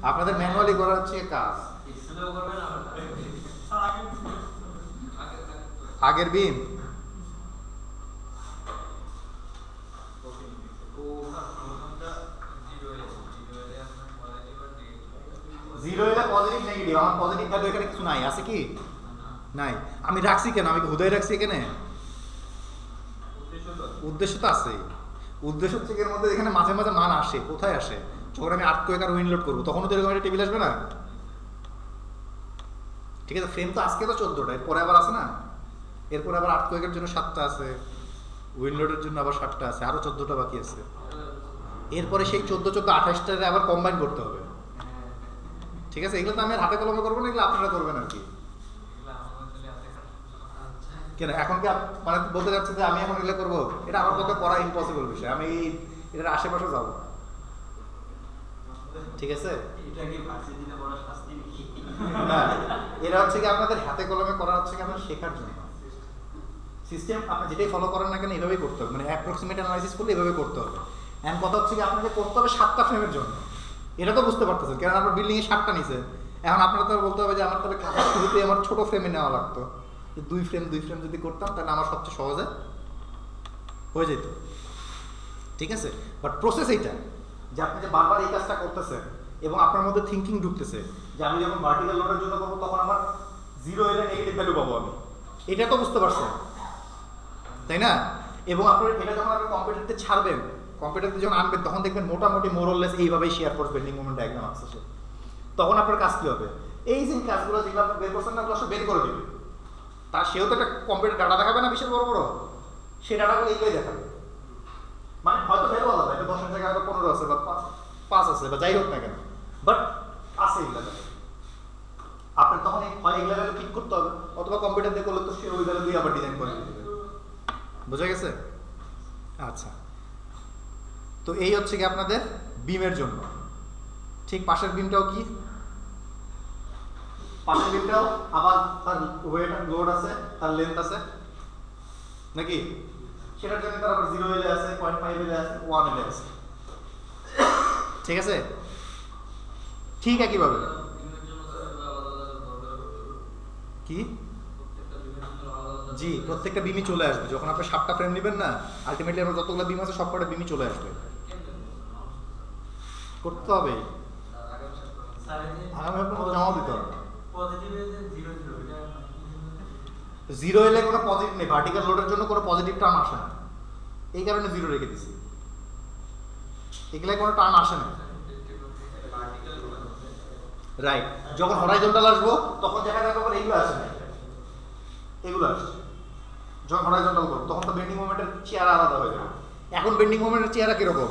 আপনাদের ম্যানুয়ালি করা হচ্ছে কাজ। আগের বিম জিরো এলে পজিটিভ নেগেটিভ, আমার পজিটিভ ভ্যালু এখানে কিছু নাই, আছে কি? নাই। আমি রাখছি কেন? আমি হুদাই রাখছি এখানে, উদ্দেশ্য তো আছে। উদ্দেশ্য হচ্ছে এর মধ্যে এখানে মাঝে মাঝে মান আসে। কোথায় আসে? যখন আমি আর্থকোয়েক আর উইন্ড লোড করবো তখনও তো এরকম একটা টেবিল আসবে না? ঠিক আছে, ফ্রেম তো আজকে তো 14টা, এরপরে আবার আছে না, এরপরে আবার আর্থকোয়েকের জন্য 7টা আছে, উইন্ড লোডের জন্য আবার 7টা আছে, আরো 14টা বাকি আছে। এরপরে সেই 14 14 28টারে আবার কম্বাইন করতে হবে, ঠিক আছে? এগুলো তো আমি আর হাতে কলমে করবো না, এগুলো আপনারা করবেন আর কি। কেন এখন কি মানে বলতে যাচ্ছে যে আমি এখন এগুলো করবো? এটা আমার পক্ষে করা ইম্পসিবল বিষয়, আমি এটার আশেপাশে যাবো, ঠিক আছে? না, এরা হচ্ছে কি আপনাদের হাতে কলমে করা হচ্ছে কি আপনার শেখার জন্য। সিস্টেম আপনি যেটাই ফলো করেন না কেন এইভাবেই করতে হবে, মানে অ্যাপ্রক্সিমেট অ্যানালাইসিস করলে এইভাবে করতে হবে। এন্ড কথা হচ্ছে কি আপনাকে করতে হবে 7টা ফ্রেমের জন্য, এটা তো বুঝতে পারতেছেন, কারণ আপনার বিল্ডিং এ 7টা নিছে। এখন আপনারা তো বলতে হবে যে আমার তাহলে ক্লাসের শুরুতেই আমার ছোট ফ্রেমে নেওয়া লাগতো, 2 ফ্রেম যদি করতাম তাহলে আমার সবচেয়ে সহজে হয়ে যেত, ঠিক আছে? বাট প্রসেস এইটা যে আপনি যে বারবার এই কাজটা করতেছেন এবং আপনার মধ্যে থিঙ্কিং ঢুকতেছে যে আমি যখন ভার্টিক্যাল লোডের জন্য করবো তখন আমার 0 এলে নেগেটিভ ভ্যালু পাবো আমি, এটা তো বুঝতে পারছেন তাই না? এবং আপনার এটা যখন আপনি কম্পিউটারতে ছাড়বেন, কম্পিউটারতে যখন আনবেন তখন দেখবেন মোটামুটি মোরলেস এইভাবেই share force bending moment diagram আসছে। তখন আপনার কাজ কি হবে? এই যে কাজগুলো যেগুলো আপনি বের করছেন না, ওগুলো সব বের করে দিবে। তার সেও তো একটা কম্পিউটার ডাটা দেখাবে না বিশাল বড় বড়, সেই ডাটাগুলো এইগুলোই দেখাবে। মানে হয়তো ভ্যালু আলাদা, এটা 10 এর জায়গায় হয়তো 15 আছে বা 5 আছে বা যাই হোক না কেন, বাট আছে এগুলো। আপনার তখন হয় এগুলো ভ্যালু ঠিক করতে হবে, অথবা কম্পিউটার দিয়ে করলে তো সে ওই ভ্যালু দিয়ে আবার ডিজাইন করে দিতে হবে। বোঝা গেছে? আচ্ছা, তো এই হচ্ছে কি আপনাদের বিমের জন্য। ঠিক পাশের বিমটাও কি, পাশের বিমটাও আবার তার ওয়েট আর লোড আছে, তার লেন্থ আছে নাকি? সেটার জন্য তার আবার 0 এলে আছে, 0.5 এলে আছে, 1 এলে আছে, ঠিক আছে? ঠিক একইভাবে কি, জি প্রত্যেকটা বিমই চলে আসবে যখন আপনি 7টা ফ্রেম নেবেন না, আলটিমেটলি আমার যতগুলো বিম আছে সবকটা বিমই চলে আসবে। করতে হবে, আগামী আপনার জমা দিতে হবে। 0 এলে কোনো পজিটিভ নেই, ভার্টিক্যাল লোডের জন্য কোনো পজিটিভ টার্ম আসে না, এই কারণে 0 রেখে দিছি। এগুলাই কোনো টার্ম আসে না, রাইট? যখন হরাইজন্টাল আসবো তখন দেখা যাবে আবার এইগুলো আসে না, এগুলো আসছে। যখন হরাইজন্টাল করবো তখন তো বেন্ডিং মোমেন্টের চেহারা আলাদা হয়ে যাবে। এখন বেন্ডিং মোমেন্টের চেহারা কিরকম?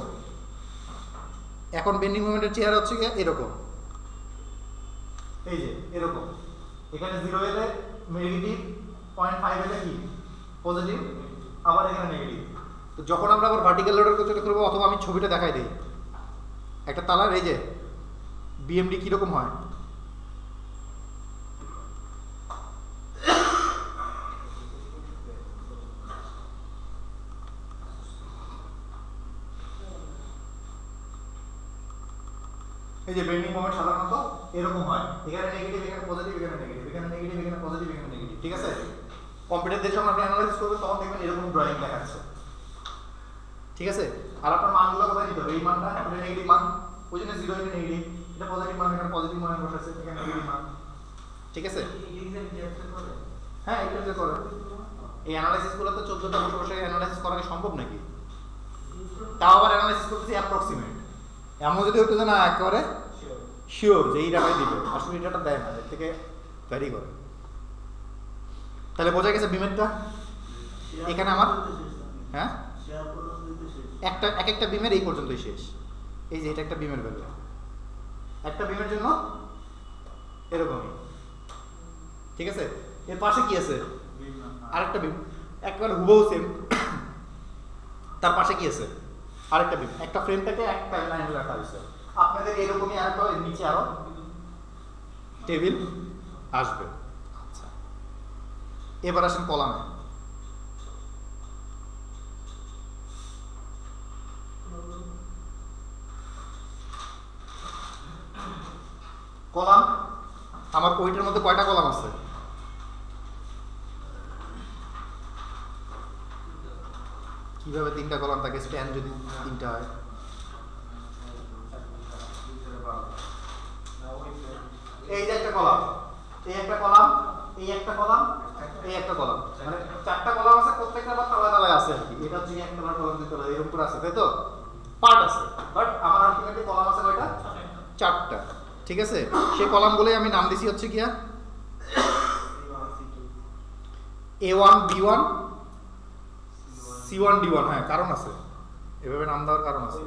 এখন বেন্ডিং মোমেন্টের চেহারা হচ্ছে এরকম, এই যে এরকম। এখানে 0 এলে নেগেটিভ, 0.5 এলে কি পজিটিভ, আবার এখানে নেগেটিভ। তো যখন আমরা আবার ভার্টিক্যাল লোডের কথা করবো, অথবা আমি ছবিটা দেখাই দিই, একটা তালার এই যে বিএমডি কীরকম হয়, এই যে বেন্ডিং মোমেন্ট সাধারণত এরকম হয়, এখানে নেগেটিভ, এখানে পজিটিভ, এখানে নেগেটিভ, এখানে নেগেটিভ, এখানে পজিটিভ, এখানে নেগেটিভ, ঠিক আছে? কম্পিউটার দিয়ে যখন আপনি অ্যানালাইসিস করবেন তখন দেখবেন এরকম ড্রয়িং দেখাচ্ছে, ঠিক আছে? আর আপনার মানগুলো কোথায় দিতে হবে, এই মানটা এটা নেগেটিভ মান, ওই জন্য 0 এটা নেগেটিভ, এটা পজিটিভ মান, এখানে পজিটিভ মান বসাচ্ছে, এখানে নেগেটিভ মান, ঠিক আছে? হ্যাঁ, এটা যে করে এই অ্যানালাইসিস গুলো তো 14টা বসে বসে অ্যানালাইসিস করা কি সম্ভব নাকি? তাও আবার অ্যানালাইসিস করতেছি অ্যাপ্রক্সিমেট, এমন যদি হতো যে না একেবারে শিওর যে এই ডাটাই দিবে, আসলে এই ডাটা দেয় না, এর থেকে ভ্যারি করে। তাহলে বোঝা গেছে বিমেরটা এখানে আমার, হ্যাঁ একটা এক একটা বিমের এই পর্যন্তই শেষ। এই যে এটা একটা বিমের ভ্যালু, একটা বিমের জন্য এরকমই, ঠিক আছে? এর পাশে কি আছে, আরেকটা বিম, একবার হুবহু সেম, তার পাশে কি আছে, আরেকটা বিম, একটা ফ্রেম থেকে একটা লাইন রাখা হয়েছে। আপনাদের এরকমই আরেকটা এর নিচে আরো টেবিল আসবে। আচ্ছা, এবার আসেন কলামে। কলাম আমার ওইটার মধ্যে কয়টা কলাম আছে? কিভাবে 3টা কলাম থাকে, স্প্যান যদি 3টা হয়? এই যে একটা কলাম, এই একটা কলাম, এই একটা কলাম, এই একটা কলাম, মানে 4টা কলাম আছে, প্রত্যেকটা আবার তলায় তলায় আছে আর কি। এটা হচ্ছে একটা কলাম, দুই তলায় এরকম করে আছে, তাই তো? পার্ট আছে, বাট আমার আলটিমেটলি কলাম আছে কয়টা? 4টা, ঠিক আছে? সেই কলামগুলোই আমি নাম দিছি হচ্ছে কি A1 B1 C1 D1। হ্যাঁ, কারণ আছে, এভাবে নাম দেওয়ার কারণ আছে,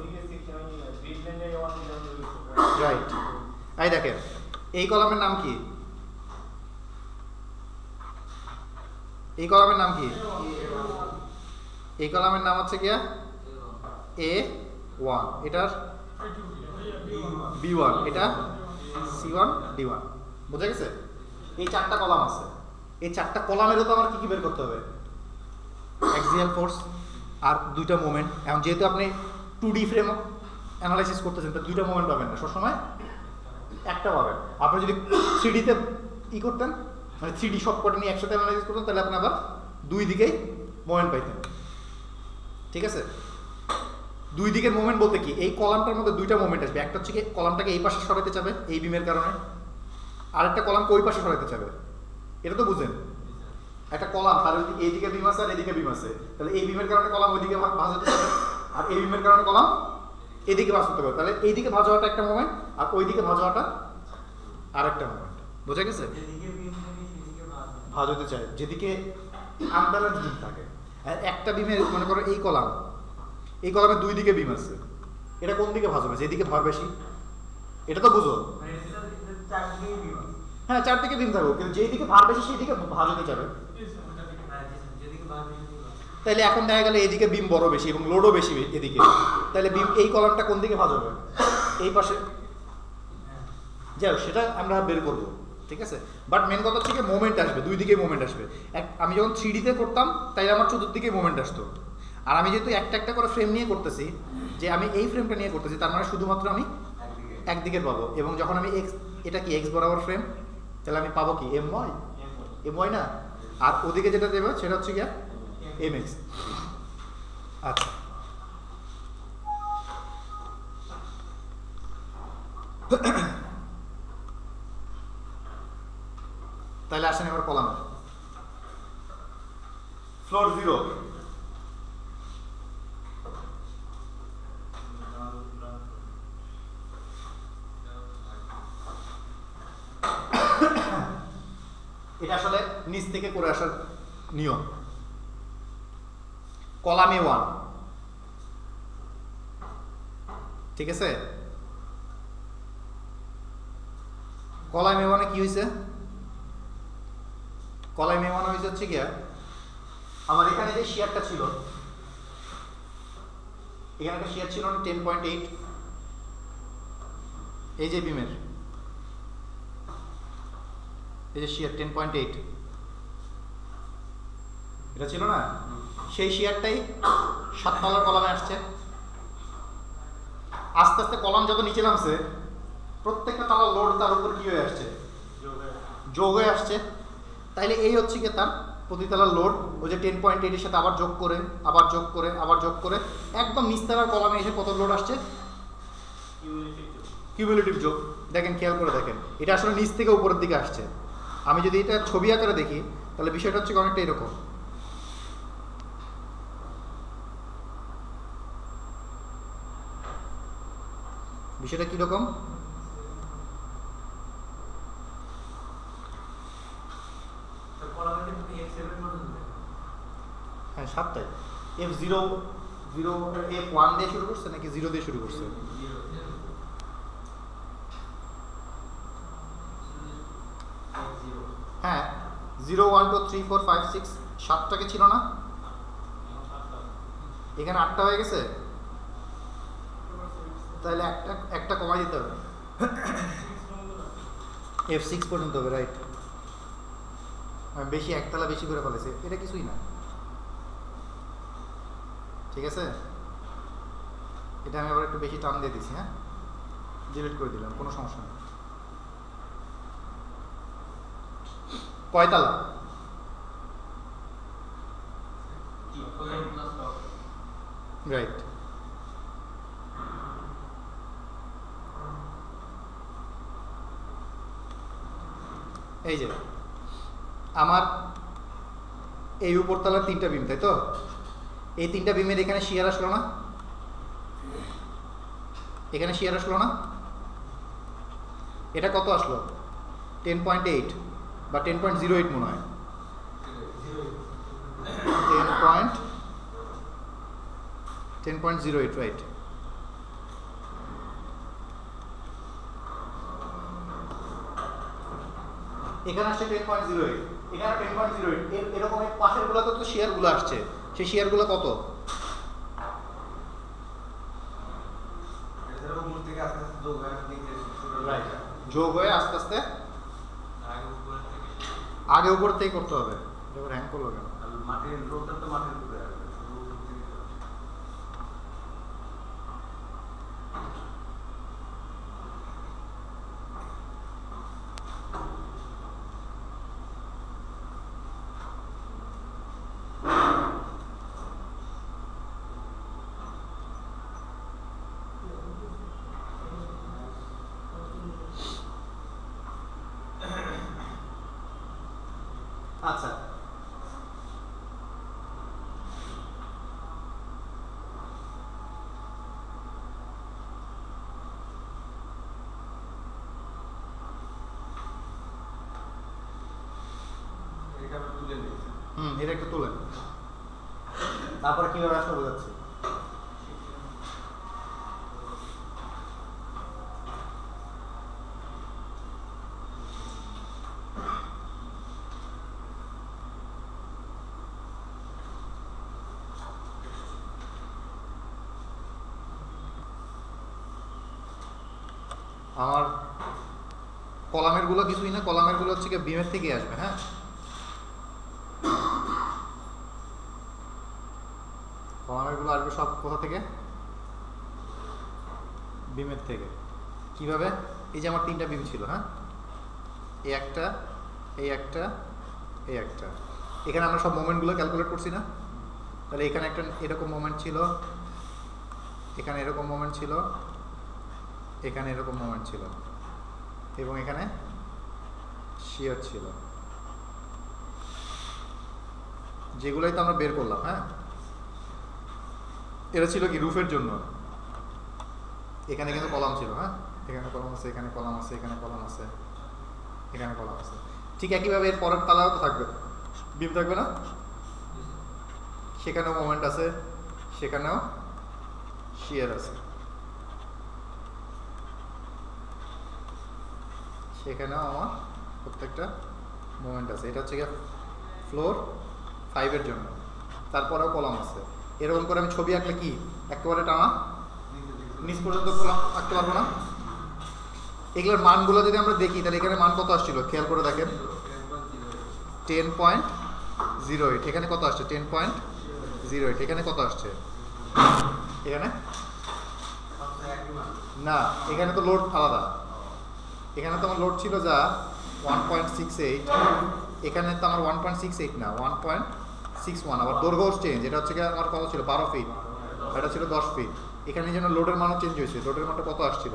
রাইট? এই দেখেন এই কলামের নাম কি, এই কলামের নাম কি? এই কলামের নাম হচ্ছে কি A1, এটার B1, এটা C1 D1। বুঝা গেছে? এই 4টা কলাম আছে, এই 4টা কলামেরও তো আমার কি কি বের করতে হবে? অ্যাক্সিয়াল ফোর্স আর 2টা মোমেন্ট। এখন যেহেতু আপনি 2D ফ্রেম অ্যানালাইসিস করতেছেন, তো 2টা মোমেন্ট পাবেন না, সবসময় একটা পাবেন। আপনি যদি 3D তে করতেন, মানে 3D সব কটা নিয়ে একসাথে অ্যানালাইসিস করতেন, তাহলে আপনি আবার 2 দিকেই মোমেন্ট পাইতেন, ঠিক আছে? 2 দিকের মোমেন্ট বলতে কি, এই কলামটার মধ্যে 2টা মোমেন্ট আসবে, একটা হচ্ছে কি কলামটাকে এই পাশে সরাতে চাবে এই বিমের কারণে, আরেকটা কলামকে ওই পাশে সরাতে চাবে। এটা তো বুঝেন, একটা কলাম তার এইদিকে বিম আছে আর এদিকে বিম আছে, তাহলে এই বিমের কারণে কলাম ওইদিকে ভাঁজ হতে পারে, আর এই বিমের কারণে কলাম এদিকে ভাঁজ হতে পারে। তাহলে এইদিকে ভাঁজ হওয়াটা একটা মোমেন্ট, আর ওইদিকে ভাঁজ হওয়াটা আরেকটা মোমেন্ট। বোঝা গেছে? ভাঁজ হতে চায় যেদিকে আনব্যালেন্স বিম থাকে। আর একটা বিমে মনে করো এই কলাম, এই কলামের 2 দিকে বিম আছে, এটা কোন দিকে ভাঁজ হবে? যেদিকে ভর বেশি, এটা তো বুঝো। হ্যাঁ, 4 দিকে বিম থাকবে, কিন্তু যেই দিকে ভার বেশি সেই দিকে ভাঁজ হতে যাবে। তাহলে এখন দেখা গেল এদিকে বিম বড় বেশি এবং লোডও বেশি এদিকে, তাহলে বিম এই কলামটা কোন দিকে ভাঁজ হবে? এই পাশে। যাই হোক, সেটা আমরা বের করবো, ঠিক আছে? বাট মেন কথা হচ্ছে মোমেন্ট আসবে, 2 দিকে মোমেন্ট আসবে। আমি যখন 3D তে করতাম তাই আমার চতুর্দিকে মোমেন্ট আসতো, আর আমি যেহেতু একটা একটা করে ফ্রেম নিয়ে করতেছি, যে আমি এই ফ্রেমটা নিয়ে করতেছি, তার মানে শুধুমাত্র আমি একদিকে পাবো। এবং যখন আমি এক্স, এটা কি এক্স বরাবর ফ্রেম, তাহলে আমি পাবো কি MY না, আর ওদিকে যেটা দেবে সেটা হচ্ছে কি MX। আচ্ছা, তাহলে আসেন এবার কলামে। ফ্লোর 0, এটা আসলে নিচ থেকে করে আসার নিয়ম। কলাম A1, ঠিক আছে? কলাম A1 কি হয়েছে? কলাম A1 হয়েছে হচ্ছে কি, আমার এখানে যে শিয়ারটা ছিল এখানে একটা শেয়ার ছিল না 10.8, এই যে বিমের এই যে শেয়ার 10.8 এটা ছিল না, সেই শেয়ারটাই 7 তলার কলামে আসছে। আস্তে আস্তে কলাম যত নিচে নামছে প্রত্যেকটা তলার লোড তার উপর কি হয়ে আসছে, যোগ হয়ে আসছে। তাইলে এই হচ্ছে কি তার প্রতিতলার লোড, ওই যে 10.8 এর সাথে আবার যোগ করে আবার যোগ করে আবার যোগ করে একদম নিচতলার কলামে এসে কত লোড আসছে, কিউমুলেটিভ যোগ। দেখেন, খেয়াল করে দেখেন, এটা আসলে নিচ থেকে উপরের দিকে আসছে। আমি যদি এটা ছবি আকারে দেখি তাহলে বিষয়টা হচ্ছে অনেকটা এরকম। বিষয়টা কিরকম, হ্যাঁ 7টাই। F0 F1 দিয়ে শুরু করছে নাকি 0 দিয়ে শুরু করছে? হ্যাঁ 0 1 2 3 4 5 6 7টাকে ছিল না, এখানে 8টা হয়ে গেছে। তাহলে একটা কমাই দিতে হবে, F6 পর্যন্ত হবে, রাইট। আমি বেশি একতলা বেশি করে ফেলেছি, এটা কিছুই না, ঠিক আছে। এটা আমি আবার একটু বেশি টান দিয়ে দিচ্ছি, হ্যাঁ ডিলিট করে দিলাম, কোনো সমস্যা নেই। কয়তলা? রাইট। এই যে আমার এই উপরতলার 3টা বিম, তাই তো? এই 3টা বিমের এখানে শিয়ার আসলো না, এখানে শিয়ার আসলো না, এটা কত আসলো 10.8 বা 10.08 মনে হয়, 10.08, রাইট। এখানে আসছে 10.08, এখানে 10.08, এরকম পাশের গুলোতে তো শেয়ার গুলো আসছে, সেই শেয়ার গুলো কত? যোগ হয়ে আস্তে আস্তে আগে উপর থেকে করতে হবে। এবার হ্যাং করলো কেন? মাটির লোডটা তো মাটির উপরে আসবে। আচ্ছা, এটা একটু তুলেন, তারপরে কিভাবে আসলে বোঝাচ্ছি। আমার কলামের গুলো কিছুই না, কলামের গুলো হচ্ছে বিমের থেকে আসবে। হ্যাঁ, কলামের গুলো আসবে সব কোথা থেকে? বিমের থেকে। কিভাবে? এই যে আমার 3টা বিম ছিল, হ্যাঁ, এই একটা, এই একটা, এই একটা। এখানে আমরা সব মোমেন্টগুলো ক্যালকুলেট করছি না? তাহলে এখানে একটা এরকম মোমেন্ট ছিল, এখানে এরকম মোমেন্ট ছিল, এখানে এরকম মোমেন্ট ছিল, এবং এখানে শিয়ার ছিল, যেগুলোই তো আমরা বের করলাম। হ্যাঁ, এটা ছিল কি রুফের জন্য। এখানে কিন্তু কলাম ছিল, হ্যাঁ, এখানে কলাম আছে, এখানে কলাম আছে, এখানে কলাম আছে, এখানে কলাম আছে। ঠিক একইভাবে এর পরের তালাও তো থাকবে, বিম থাকবে না? সেখানেও মোমেন্ট আছে, সেখানেও শিয়ার আছে, সেখানেও আমার প্রত্যেকটা মোমেন্ট আছে। এটা হচ্ছে গিয়ে ফ্লোর 5 এর জন্য, তারপরেও কলাম আছে। এরকম করে আমি ছবি আঁকলে কি একেবারে টানা নিচ পর্যন্ত আঁকতে পারবো না? এগুলোর মানগুলো যদি আমরা দেখি তাহলে এখানে মান কত আসছিল খেয়াল করে দেখেন, 10.08। এখানে কত আসছে 10.08। এখানে কত আসছে, এখানে না, এখানে তো লোড আলাদা। এখানে তো আমার লোড ছিল যা 1.68, এখানে তো আমার 1.68 না 1.61। আবার দৈর্ঘ্য চেঞ্জ, এটা হচ্ছে আমার কত ছিল 12 ফিট, এটা ছিল 10 ফিট। এখানে যেন লোডের মানও চেঞ্জ হয়েছে। লোডের মানটা কত আসছিল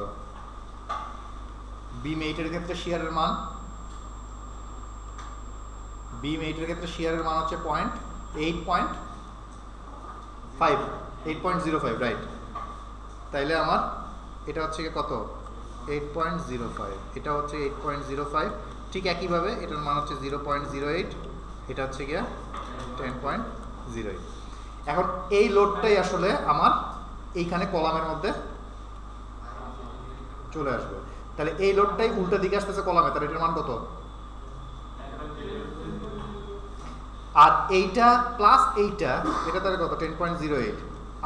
বিম 8 এর ক্ষেত্রে শিয়ারের মান, বিম 8 এর ক্ষেত্রে শিয়ারের মান হচ্ছে 8.05, রাইট। তাইলে আমার এটা হচ্ছে কত 8.05, এটা হচ্ছে 8.05। ঠিক একইভাবে এটার মান হচ্ছে 0.08, এটা হচ্ছে গিয়া 10.08। এখন এই লোডটাই আসলে আমার এইখানে কলামের মধ্যে চলে আসবে। তাহলে এই লোডটাই উল্টা দিকে আসতেছে কলামে, তাহলে এটার মান কত? আর এইটা প্লাস এইটা, এটা তাহলে কত 10.08।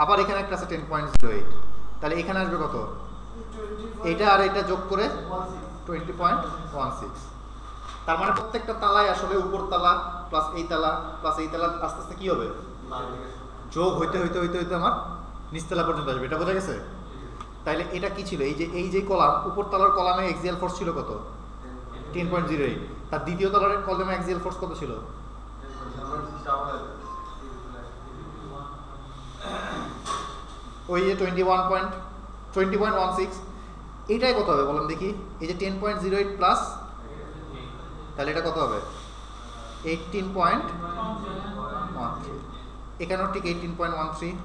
আবার এখানে একটা আছে 10.08, তাহলে এখানে আসবে কত? এইটা আর এটা যোগ করে 20.16। তার মানে প্রত্যেকটা তালায় আসলে উপর তালা প্লাস এই তালা প্লাস এই তালা আস্তে আস্তে কি হবে যোগ হইতে হইতে হইতে হইতে আমার নিচতলা পর্যন্ত আসবে। এটা বোঝা গেছে? তাইলে এটা কি ছিল, এই যে কলাম, উপর তলার কলামে এক্সিয়াল ফোর্স ছিল কত 10.08, তার দ্বিতীয় তলার কলামে এক্সিয়াল ফোর্স কত ছিল? ওই যে 20.16। এইটাই কত হবে বলেন দেখি? এই যে 10.08 প্লাস, তাহলে এটা কত হবে 18.13। এখানেও ঠিক 18.13।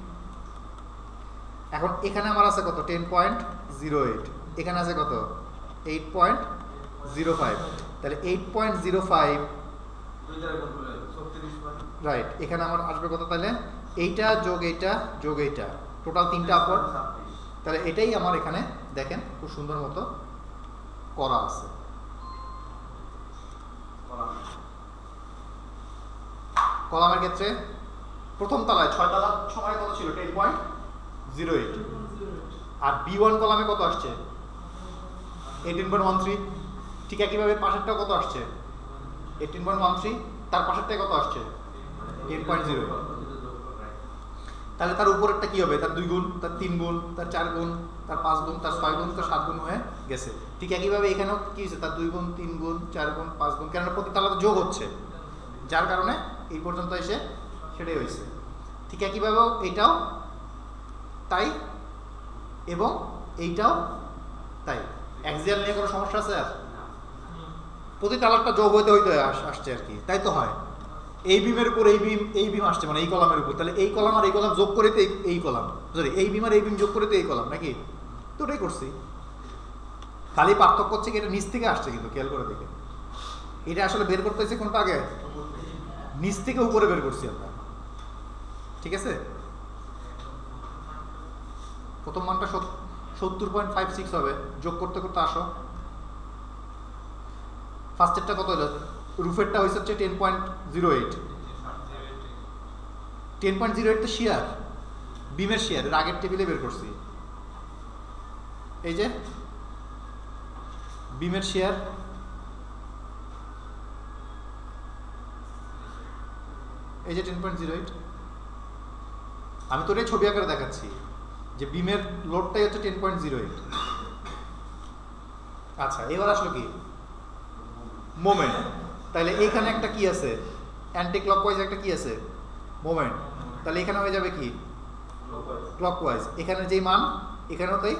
এখন এখানে আমার আছে কত 10.08, এখানে আছে কত 8.05। তাহলে 8.05, রাইট। এখানে আমার আসবে কত? তাহলে এইটা যোগ এইটা যোগ এইটা, টোটাল 3টা আপওয়ার্ড। তাহলে এটাই আমার এখানে দেখেন খুব সুন্দর মতো করা আছে। কলামের ক্ষেত্রে প্রথম তলায় 6 তলার সময় কত ছিল 10.08, আর B1 কলামে কত আসছে 18.13। ঠিক একইভাবে পাশেরটাও কত আসছে 18.13, তার পাশেরটাই কত আসছে 10.08। তাহলে তার উপরেরটা কি হবে? তার 2 গুণ, তার 3 গুণ, তার 4 গুণ, তার 5 গুণ, তার 6 গুণ, তার 7 গুণ হয়ে গেছে। ঠিক একইভাবে এখানেও কি হয়েছে? তার 2 গুণ, 3 গুণ, 4 গুণ, 5 গুণ, কেননা প্রতি তালাতে যোগ হচ্ছে, যার কারণে এই পর্যন্ত এসে সেটাই হয়েছে। ঠিক একইভাবেও এইটাও তাই এবং এইটাও তাই। অ্যাক্সিয়াল নিয়ে কোনো সমস্যা আছে? আর প্রতি তালারটা যোগ হইতে হইতে আসছে আর কি, তাই তো হয়। এই বিমের উপর এই বিম আসছে, মানে এই কলামের উপর, তাহলে এই কলাম আর এই কলাম যোগ করে তো এই কলাম, সরি এই বিম আর এই বিম যোগ করে তো এই কলাম, নাকি? তো ওটাই করছি। খালি পার্থক্য হচ্ছে কি এটা নিচ থেকে আসছে, কিন্তু খেয়াল করে দেখে এটা আসলে বের করতে হয়েছে কোনটা আগে, নিচ থেকে উপরে বের করছি আমরা, ঠিক আছে? প্রথম মানটা 70.56 হবে, যোগ করতে করতে আসো। ফার্স্টেরটা কত হলো? রুফেরটা হয়েছে হচ্ছে 10.08। 10.08 তো শিয়ার, বিমের শিয়ার, এর আগের টেবিলে বের করছি। এই যে বিমের শিয়ার, এই যে 10.08। আমি তো এটাই ছবি আকারে দেখাচ্ছি যে বিমের লোডটাই হচ্ছে 10.08। আচ্ছা, এবার আসলো কি মোমেন্ট। তাহলে এইখানে একটা কি আছে, অ্যান্টি ক্লকওয়াইজ একটা কি আছে মোমেন্ট। তাহলে এখানে হয়ে যাবে কি ক্লকওয়াইজ। এখানে যেই মান এখানেও তাই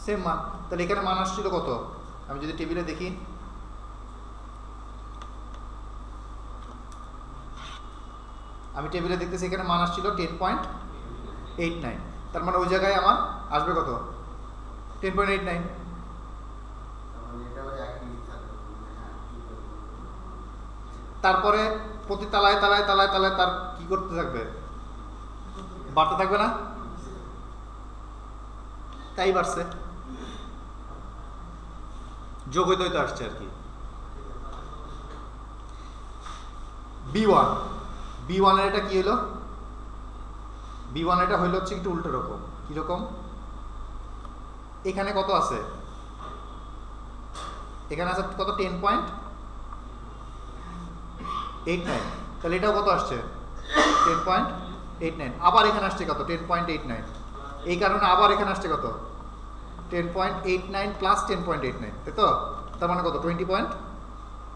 সেম মান। তাহলে এখানে মান আসছিল কত? আমি যদি টেবিলে দেখি, আমি টেবিলে দেখতেছি এখানে মান আসছিল 10.89। তার মানে ওই জায়গায় আমার আসবে কত 10.89। তারপরে প্রতি তালায় তালায় তালায় তালায় তার কি করতে থাকবে, বাড়তে থাকবে না? তাই বাড়ছে, যোগ হইতে হইতে আসছে আর কি। B1 এর এটা কি হলো B1 এটা হইল হচ্ছে একটু উল্টো রকম। কীরকম? এখানে কত আছে? এখানে আছে কত? 10.89। তাহলে এটাও কত আসছে? 10.89। আবার এখানে আসছে কত? 10.89। এই কারণে আবার এখানে আসছে কত? 10.89 প্লাস 10.89, তাই তো? তার মানে কত? 20 পয়েন্ট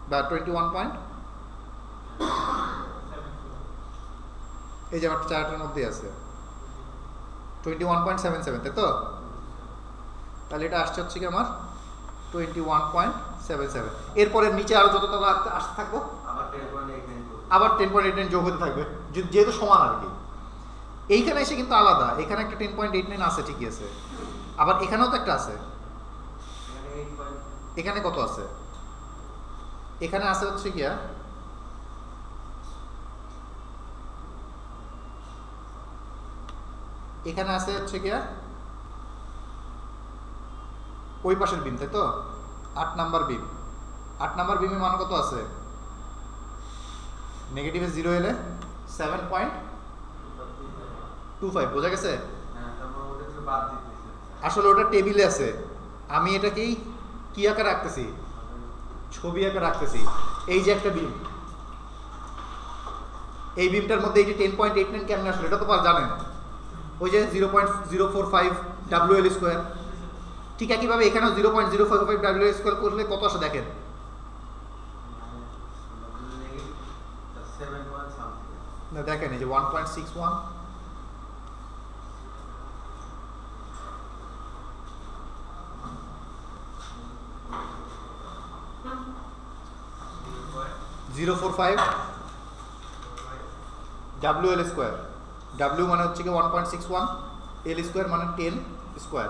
বা 21 পয়েন্ট। এই যে আমার চার্টের মধ্যে আছে 21.77, তাই তো? তাহলে এটা আসছে হচ্ছে কি আমার 21.77। এরপরে নিচে আরো যত টাকা আসতে থাকবো আবার 10.89 যোগ হতে থাকবে, যেহেতু সমান আর কি। এইখানে এসে কিন্তু আলাদা, এখানে একটা 10.89 আছে, ঠিকই আছে। আবার এখানেও তো একটা আছে। এখানে কত আছে? এখানে আছে হচ্ছে গিয়া এখানে আছে হচ্ছে গিয়া ওই পাশের বিম, তাই তো? 8 নাম্বার বিম। 8 নাম্বার বিমের মান কত আছে? নেগেটিভে 0 এলে 7.25। বোঝা গেছে? আসলে ওটা টেবিলে আছে, আমি এটাকেই কি আকারে রাখতেছি? ছবি আকারে রাখতেছি। এই যে একটা বিম, এই বিমটার মধ্যে এই যে 10.89 কেমন আসলে এটা তো জানেন, ওই যে 0.045 WL স্কোয়ার। ঠিক একইভাবে এখানেও 0.045 WL স্কোয়ার করলে কত আসে দেখেন? না দেখেন এই যে 1.61। WL square. W মানে হচ্ছে কি 1.61, L স্কোয়ার মানে 10 স্কোয়ার।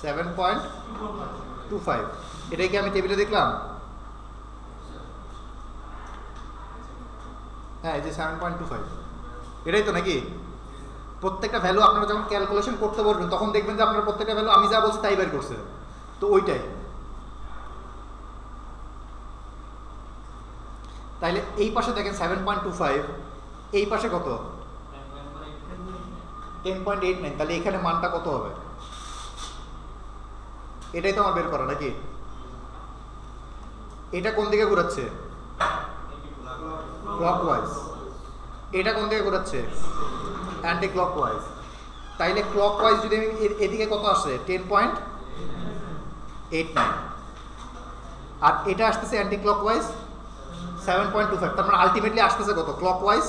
7.25। এটাই কি আমি টেবিলে দেখলাম? হ্যাঁ, এই যে 7.25, এটাই তো নাকি? প্রত্যেকটা ভ্যালু আপনারা যখন ক্যালকুলেশন করতে বলবেন তখন দেখবেন যে আপনার প্রত্যেকটা ভ্যালু আমি যা বলছি তাই বের করছে, তো ওইটাই। তাইলে এই পাশে দেখেন 7.25, এই পাশে কত? 10.89। তাহলে এখানে মানটা কত হবে? এটাই তো আমার বের করা নাকি? এটা কোন দিকে ঘোরাচ্ছে? ক্লকওয়াইজ। এটা কোন দিকে ঘোরাচ্ছে? Anticlockwise. তাইলে ক্লকওয়াইজ যদি আমি এদিকে কত আসছে? 10.89। আর এটা আসতেছে অ্যান্টি ক্লকওয়াইজ 7.25। তার মানে আলটিমেটলি আসতেছে কত ক্লকওয়াইজ?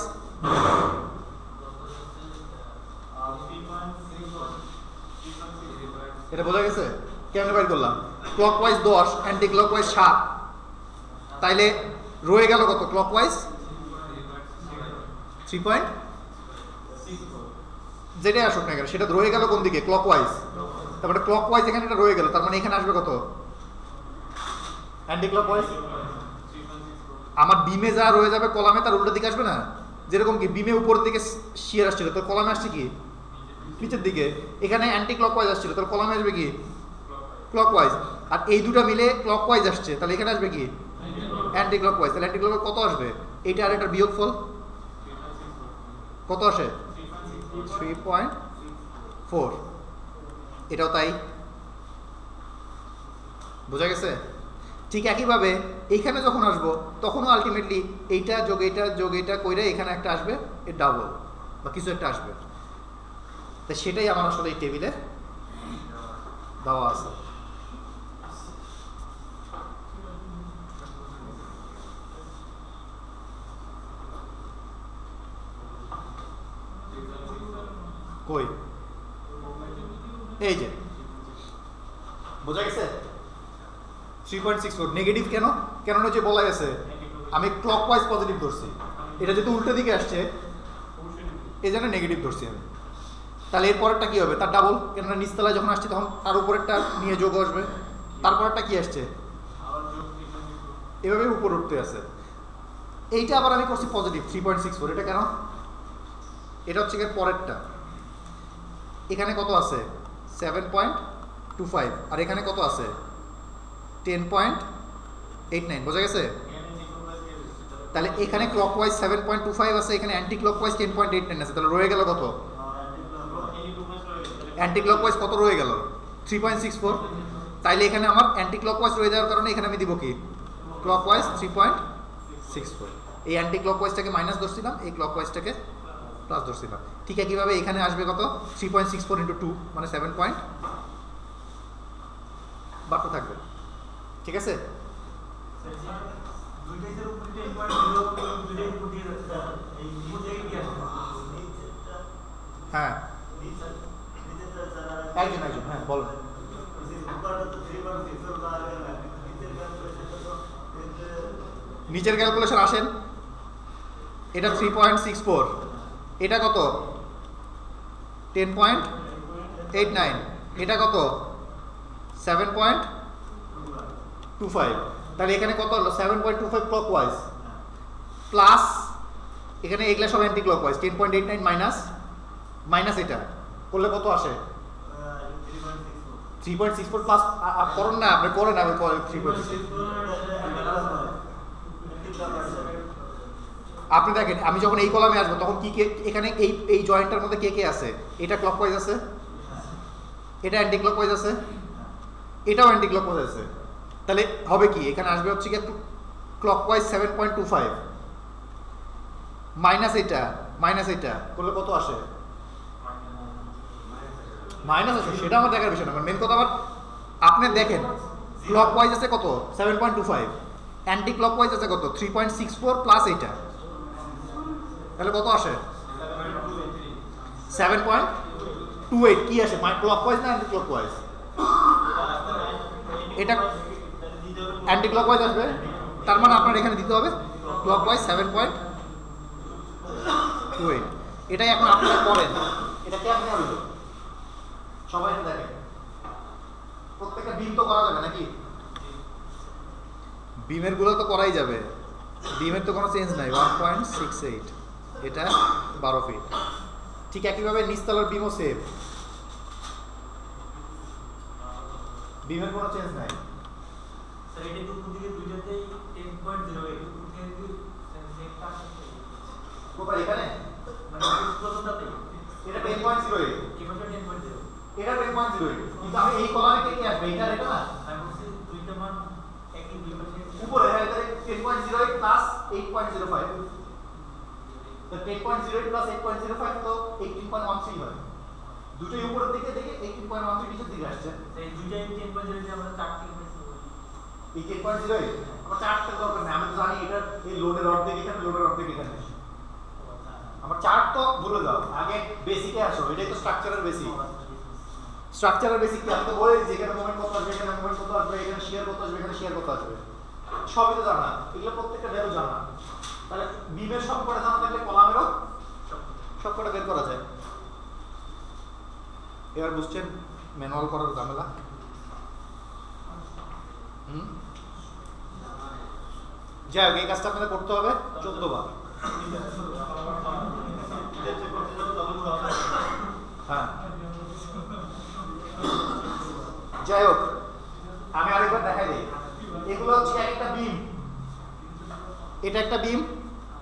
এটা বোঝা গেছে? কেমনে বাইর করলাম? Clockwise 10, anti clockwise 7। তাইলে রয়ে গেল কত ক্লকওয়াইজ? 3. যেটাই আসুক না কেন সেটা রয়ে গেল কোন দিকে? ক্লকওয়াইজ। তারপরে ক্লকওয়াইজ এখানে এটা রয়ে গেল, তার মানে এখানে আসবে কত? Anti clockwise. আমার বিমে যা রয়ে যাবে কলামে তার উল্টো দিকে আসবে না? যেরকম কি বিমে উপরের দিকে শিয়ার আসছিল, তোর কলামে আসছে কি নিচের দিকে। এখানে অ্যান্টি ক্লকওয়াইজ আসছিল, তোর কলামে আসবে কি ক্লকওয়াইজ। আর এই দুটো মিলে ক্লকওয়াইজ আসছে, তাহলে এখানে আসবে কি অ্যান্টি ক্লকওয়াইজ। তাহলে অ্যান্টি ক্লকওয়াইজ কত আসবে? এইটা আর এটার বিয়োগফল কত আসে? 3.4। এটাও তাই। বোঝা গেছে? ঠিক একইভাবে এইখানে যখন আসবো তখনও আলটিমেটলি এইটা যোগ এইটা যোগ এইটা কইরা এখানে একটা আসবে, এর ডাবল বা কিছু একটা আসবে। তাই সেটাই আমার আসলে এই টেবিলে দেওয়া আছে। কই? এই যে বোঝা গেছে? 3.64 নেগেটিভ কেন? কেননা যে বলা গেছে আমি ক্লকওয়াইজ পজিটিভ ধরছি, এটা যেহেতু উল্টো দিকে আসছে এই জন্য নেগেটিভ ধরছি আমি। তাহলে এর পরেরটা কি হবে? তার ডাবল, কেননা নিচতলায় যখন আসছে তখন তার উপরেরটা নিয়ে যোগ আসবে। তারপরেরটা কি আসছে? এভাবে উপর উঠতে আছে। এইটা আবার আমি করছি পজিটিভ 3.64। এটা কেন? এটা হচ্ছে এর পরেরটা। এখানে কত আছে? 7.25। আর এখানে কত আছে? 10.89। বোঝা গেছে? তাহলে এখানে ক্লকওয়াইজ 7.25 আছে, এখানে অ্যান্টি ক্লকওয়াইজ 10.89 আছে, তাহলে রয়ে গেল কত? অ্যান্টি ক্লকওয়াইজ কত রয়ে গেল? 3.64। তাইলে এখানে আমার অ্যান্টি ক্লকওয়াইজ রয়ে যাওয়ার কারণে এখানে আমি দিব কি? ক্লকওয়াইজ 3.64। এই অ্যান্টি ক্লকওয়াইজটাকে মাইনাস ধরছিলাম, এই ক্লকওয়াইজটাকে প্লাস ধরছিলাম। ঠিক একইভাবে এখানে আসবে কত? 3.64 ইন্টু 2 মানে 7.12 থাকবে। ঠিক আছে? হ্যাঁ একজন হ্যাঁ বলুন। নিচের ক্যালকুলেশন আসেন, এটা 3.64, এটা কত? 10.89, এটা কত? 7.25। তাহলে এখানে কত হলো? 7.25 ক্লকওয়াইজ প্লাস এখানে এগুলা সব অ্যান্টি ক্লকওয়াইজ 10.89 মাইনাস এটা করলে কত আসে? 3.64 প্লাস করুন না, আপনি করেন, আমি 3.64। আপনি দেখেন আমি যখন এই কলামে আসবো তখন কি কে এখানে এই জয়েন্টের মধ্যে কে কে আছে? এটা ক্লকওয়াইজ আছে, এটা অ্যান্টি ক্লকওয়াইজ আছে, এটাও অ্যান্টি ক্লকওয়াইজ আছে। তাহলে হবে কি? এখানে আসবে হচ্ছে কি ক্লকওয়াইজ 7.25 মাইনাস এটা করলে কত আসে? মাইনাস আসে, সেটা আমার দেখার বিষয় না। মেন কথা আবার আপনি দেখেন ক্লকওয়াইজ আছে কত? 7.25, অ্যান্টি ক্লকওয়াইজ আছে কত? 3.64 প্লাস এইটা, তাহলে কত আসে? 7.28। কি আসে? ক্লকওয়াইজ না অ্যান্টি ক্লকওয়াইজ? এটা অ্যান্টি ক্লকওয়াইজ আসবে, তার মানে আপনার এখানে দিতে হবে ক্লকওয়াইজ 7.28। এটাই এখন আপনারা করেন, এটা কেমন হবে সবাই দেখেন। প্রত্যেকটা বিম তো করা যাবে নাকি? বিমের গুলো তো করাই যাবে, বিমের তো কোনো চেঞ্জ নাই। 1.68, এটা 12 ফিট। ঠিক একইভাবে নিচতলার বিমও সেম, বিমের কোনো চেঞ্জ নাই। কোথায়? এখানে এটা 10.08, এটা 10.08, কিন্তু আমি এই কলামে কে আসবে? এটা না উপরে, হ্যাঁ তাহলে 10.08 প্লাস 8.05, তো 10.08 প্লাস 8.05 তো 18.13 হয়। দুটোই উপরের দিকে দেখে 18.13 নিচের দিকে আসছে। এই দুইটাই 10.08 দিয়ে আমরা 4 থেকে এই 10.08 আমার 4 থেকে দরকার নেই, আমি তো জানি এটা এই লোডের অর্ধেক এখানে, লোডের অর্ধেক এখানে। আমার চার্ট তো ভুলে যাও, আগে বেসিকে আসো। এটাই তো স্ট্রাকচারের বেসিক। স্ট্রাকচারের বেসিক কি? আমি তো বলে দিয়েছি এখানে মোমেন্ট কত আসবে, এখানে মোমেন্ট কত আসবে, এখানে শিয়ার কত আসবে, এখানে শিয়ার কত আসবে, সবই তো জানা। এগুলো প্রত্যেকটা ভ্যালু জানা। তাহলে বিমের সব কটা জানা থাকলে কলামেরও সব কটা বের করা যায়। এবার বুঝছেন ম্যানুয়াল করার ঝামেলা? যাই হোক, এই কাজটা আপনাদের করতে হবে 14 বার। হ্যাঁ যাই হোক, আমি আরেকবার দেখাই দিই। এগুলো হচ্ছে একটা বিম, এটা একটা বিম।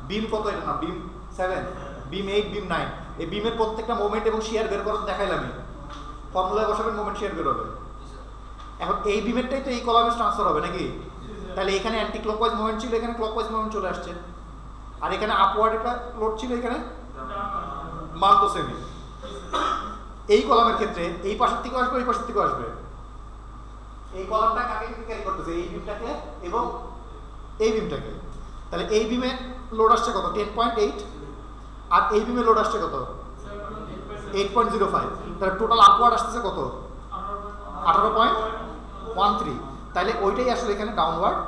বিম কত? এটা না বিম 7, বিম 8, বিম 9। এই বিমের প্রত্যেকটা মোমেন্ট এবং শেয়ার বের করতে দেখাইলাম। ফর্মুলায় বসাবেন, মোমেন্ট শেয়ার বের হবে। এখন এই বিমেরটাই তো এই কলামে ট্রান্সফার হবে নাকি? তাহলে এখানে অ্যান্টি ক্লকওয়াইজ মোমেন্ট ছিল, এখানে ক্লকওয়াইজ মোমেন্ট চলে আসছে। আর এখানে আপওয়ার্ড একটা লোড ছিল, এখানে মান তো সেমই। এই কলামের ক্ষেত্রে এই পাশের থেকে আসবে, এই পাশের থেকে আসবে। এই কলামটা কাকে ক্যারি করতেছে? এই বিমটাকে এবং এই বিমটাকে। তাহলে এই বিমে লোড আসছে কত? 10.8, আর এই বিমে লোড আসছে কত? 8.05। তাহলে টোটাল আপওয়ার্ড আসতেছে কত? 18.13। তাহলে ওইটাই আসলে এখানে ডাউনওয়ার্ড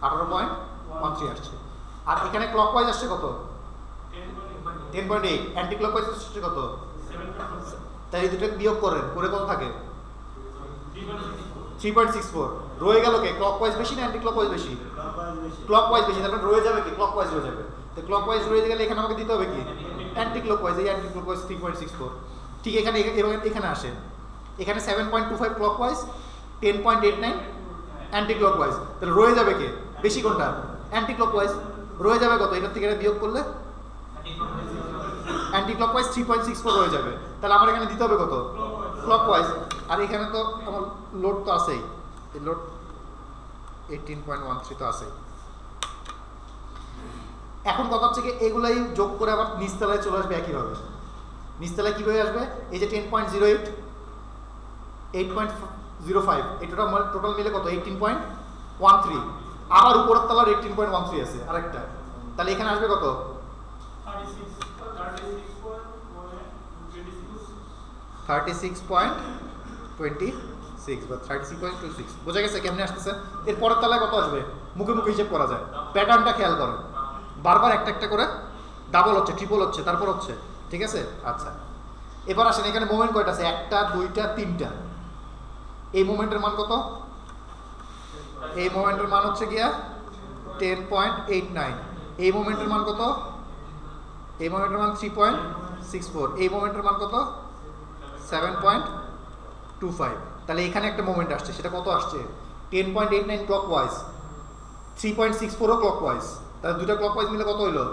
18.13 আসছে। আর এখানে ক্লকওয়াইজ আসছে কত? 10.8। অ্যান্টি ক্লকওয়াইজ আসছে কত? তাই এই দুটোকে বিয়োগ করেন, করে কত থাকে? 3.64। রয়ে গেল কে? ক্লকওয়াইজ বেশি না অ্যান্টি ক্লকওয়াইজ বেশি? ক্লকওয়াইজ বেশি। তারপর রয়ে যাবে কি? ক্লকওয়াইজ রয়ে যাবে। তো ক্লকওয়াইজ রয়ে গেলে এখানে আমাকে দিতে হবে কি? Anti clockwise. এই অ্যান্টি ক্লকওয়াইজ 3.64। ঠিক এখানে এখানে আসে, এখানে 7.25 ক্লকওয়াইজ, 10.89 অ্যান্টি ক্লকওয়াইজ। তাহলে রয়ে যাবে কে? বেশি কোনটা? Anti clockwise. রয়ে যাবে কত? এটার থেকে এটা বিয়োগ করলে অ্যান্টি ক্লকওয়াইজ 3.64 রয়ে যাবে। তাহলে আমার এখানে দিতে হবে কত? ক্লকওয়াইজ। আর এখানে তো আমার লোড তো আছেই, এই লোড 18.13 তো আছেই। এখন কথা হচ্ছে কি এগুলাই যোগ করে আবার নিচতলায় চলে আসবে একইভাবে। নিচতলায় কীভাবে আসবে? এই যে 10.08, 8.05, এটা টোটাল মিলে কত? 18.13। আবার উপরের তলার 18.13 আছে আরেকটা, তাহলে এখানে আসবে কত? 36.26 বা 36.26। বোঝা গেছে কেমনে আসতেছে? এর পরের তলায় কত আসবে? মুখে মুখে হিসেব করা যায়, প্যাটার্নটা খেয়াল করেন। বারবার একটা একটা করে ডাবল হচ্ছে, ট্রিপল হচ্ছে, তারপর হচ্ছে, ঠিক আছে? আচ্ছা, এবার আসেন এখানে মোমেন্ট কয়টা আছে? একটা, দুইটা, তিনটা। এই মোমেন্টের মান কত? এই মোমেন্টের মান হচ্ছে গিয়া 10.89। এই মোমেন্টের মান কত? এই মোমেন্টের মান 3.64। এই মোমেন্টের মান কত? 7.25। তাহলে এখানে একটা মোমেন্ট আসছে, সেটা কত আসছে? 10.89 ক্লকওয়াইজ, 3.64 ক্লকওয়াইজ। তাহলে দুইটা ক্লকওয়াইজ মিলে কত হইলো?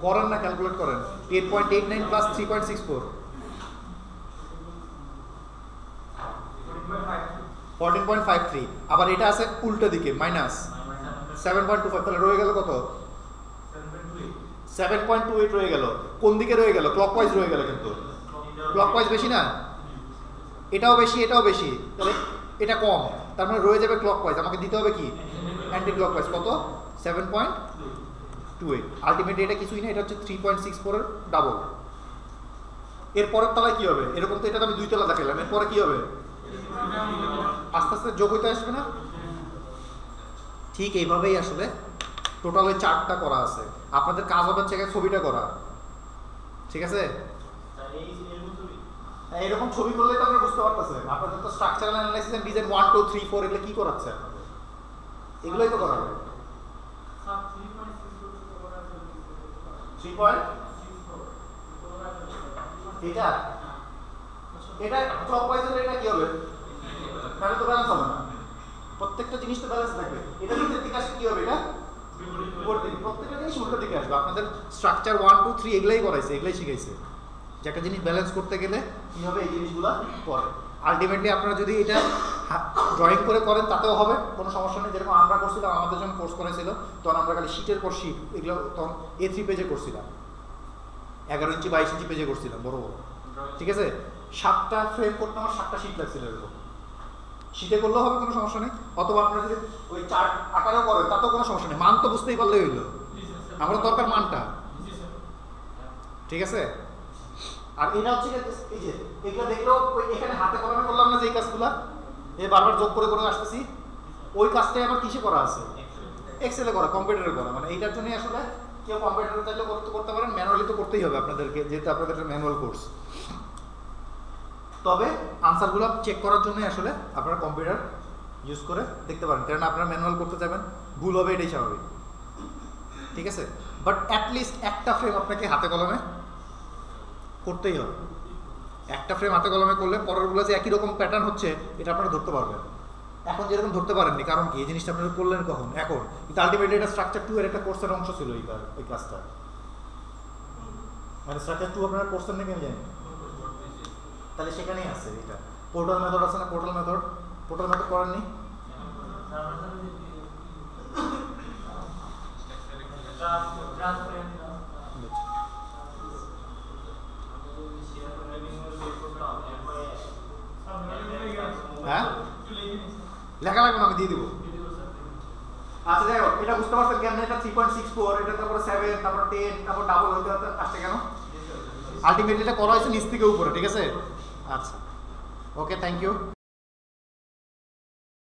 করেন না, ক্যালকুলেট করেন। 10.89 প্লাস 3.64 14.53। আবার এটা আছে উল্টো দিকে মাইনাস 7.25। তাহলে রয়ে গেল কত? 7.28 রয়ে গেল। কোন দিকে রয়ে গেল? ক্লকওয়াইজ রয়ে গেল। কিন্তু ক্লকওয়াইজ বেশি না? এটাও বেশি, এটাও বেশি, তাহলে এটা কম। তার মানে রয়ে যাবে ক্লকওয়াইজ। আমাকে দিতে হবে কি? Anti clockwise. কত? 7.28। আলটিমেটলি এটা কিছুই না, এটা হচ্ছে 3.64 এর ডাবল। এর পরের তলায় কি হবে? এরকম তো এটা আমি দুই তলা দেখালাম, এরপরে কি হবে? আস্তে আস্তে যোগ হইতে আসবে না? ঠিক এইভাবেই আসলে টোটাল ওই চার্টটা করা আছে। আপনাদের কাজ হবে হচ্ছে ছবিটা করা, ঠিক আছে? এরকম ছবি করলে তো আপনারা বুঝতে পারতেছেন। আপনাদের তো স্ট্রাকচারাল অ্যানালাইসিস এন্ড ডিজাইন 1 2 3 4 এগুলো কি করাচ্ছে আপনাদের? এগুলোই তো করাবে। 3 এটা এটা ক্লকওয়াইজ হলে এটা কি হবে? তাহলে তো ব্যালেন্স হবে না। প্রত্যেকটা জিনিস তো ব্যালেন্স থাকবে। এটা নিচের দিকে আসলে কি হবে? এটা উপরের দিকে। প্রত্যেকটা জিনিস উল্টো দিকে আসবে। আপনাদের স্ট্রাকচার 1 2 3 এগুলাই করাইছে, এগুলাই শিখাইছে যে একটা জিনিস ব্যালেন্স করতে গেলে কীভাবে এই জিনিসগুলো করে। আলটিমেটলি আপনারা যদি এটা ড্রয়িং করে করেন তাতেও হবে, কোনো সমস্যা নেই। যেরকম আমরা করছিলাম, আমাদের যখন কোর্স করেছিল তখন আমরা খালি শীটের পর শীট, এগুলো তখন A3 পেজে করছিলাম, 11 ইঞ্চি 22 ইঞ্চি পেজে করছিলাম বড় বড়, ঠিক আছে? 7টা ফ্রেম করতে আমার 7টা শীট লাগছিল। এরকম শীটে করলেও হবে, কোনো সমস্যা নেই। অথবা আপনারা যদি ওই চার্ট আকারেও করেন তাতেও কোনো সমস্যা নেই। মান তো বুঝতেই পারলেই হইলো, আমার দরকার মানটা, ঠিক আছে? আর এটা হচ্ছে এই যে এগুলো দেখলেও এখানে হাতে কলমে করলাম না যে এই কাজগুলো, এই বারবার যোগ করে করে আসতেছি, ওই কাজটাই আবার কিসে করা আছে? এক্সেলে করা, কম্পিউটারে করা। মানে এইটার জন্যই আসলে কেউ কম্পিউটারে চাইলে করতে পারেন, ম্যানুয়ালি তো করতেই হবে আপনাদেরকে, যেহেতু আপনাদের একটা ম্যানুয়াল কোর্স। তবে আনসারগুলো চেক করার জন্যই আসলে আপনারা কম্পিউটার ইউজ করে দেখতে পারেন, কারণ আপনারা ম্যানুয়াল করতে যাবেন, ভুল হবে, এটাই স্বাভাবিক, ঠিক আছে? বাট অ্যাটলিস্ট একটা ফ্রেম আপনাকে হাতে কলমে করতেই হবে। একটা ফ্রেম হাতে কলমে করলে পরেরগুলো যে একই রকম প্যাটার্ন হচ্ছে এটা আপনারা ধরতে পারবেন। এখন যেরকম ধরতে পারেননি, কারণ কি? এই জিনিসটা আপনারা করলেন কখন? এখন। কিন্তু আলটিমেটলি এটা স্ট্রাকচার 2 এর একটা কোর্সের অংশ ছিল এই ক্লাসটা। মানে স্ট্রাকচার 2 আপনারা কোর্সের নাকি আমি জানি, তাহলে সেখানেই আছে এটা। পোর্টাল মেথড আছে না? পোর্টাল মেথড করেননি? হ্যাঁ, লেখা লাগবে না, আমি দিয়ে দিব। আচ্ছা, যাই হোক, এটা বুঝতে পারছেন কেমন? এটা 3.64, এটা তারপরে 7, তারপর 10, তারপর ডাবল হইতে আসছে কেন? আলটিমেটলি এটা করা হয়েছে নিচ থেকে উপরে, ঠিক আছে? আচ্ছা, ওকে, থ্যাংক ইউ।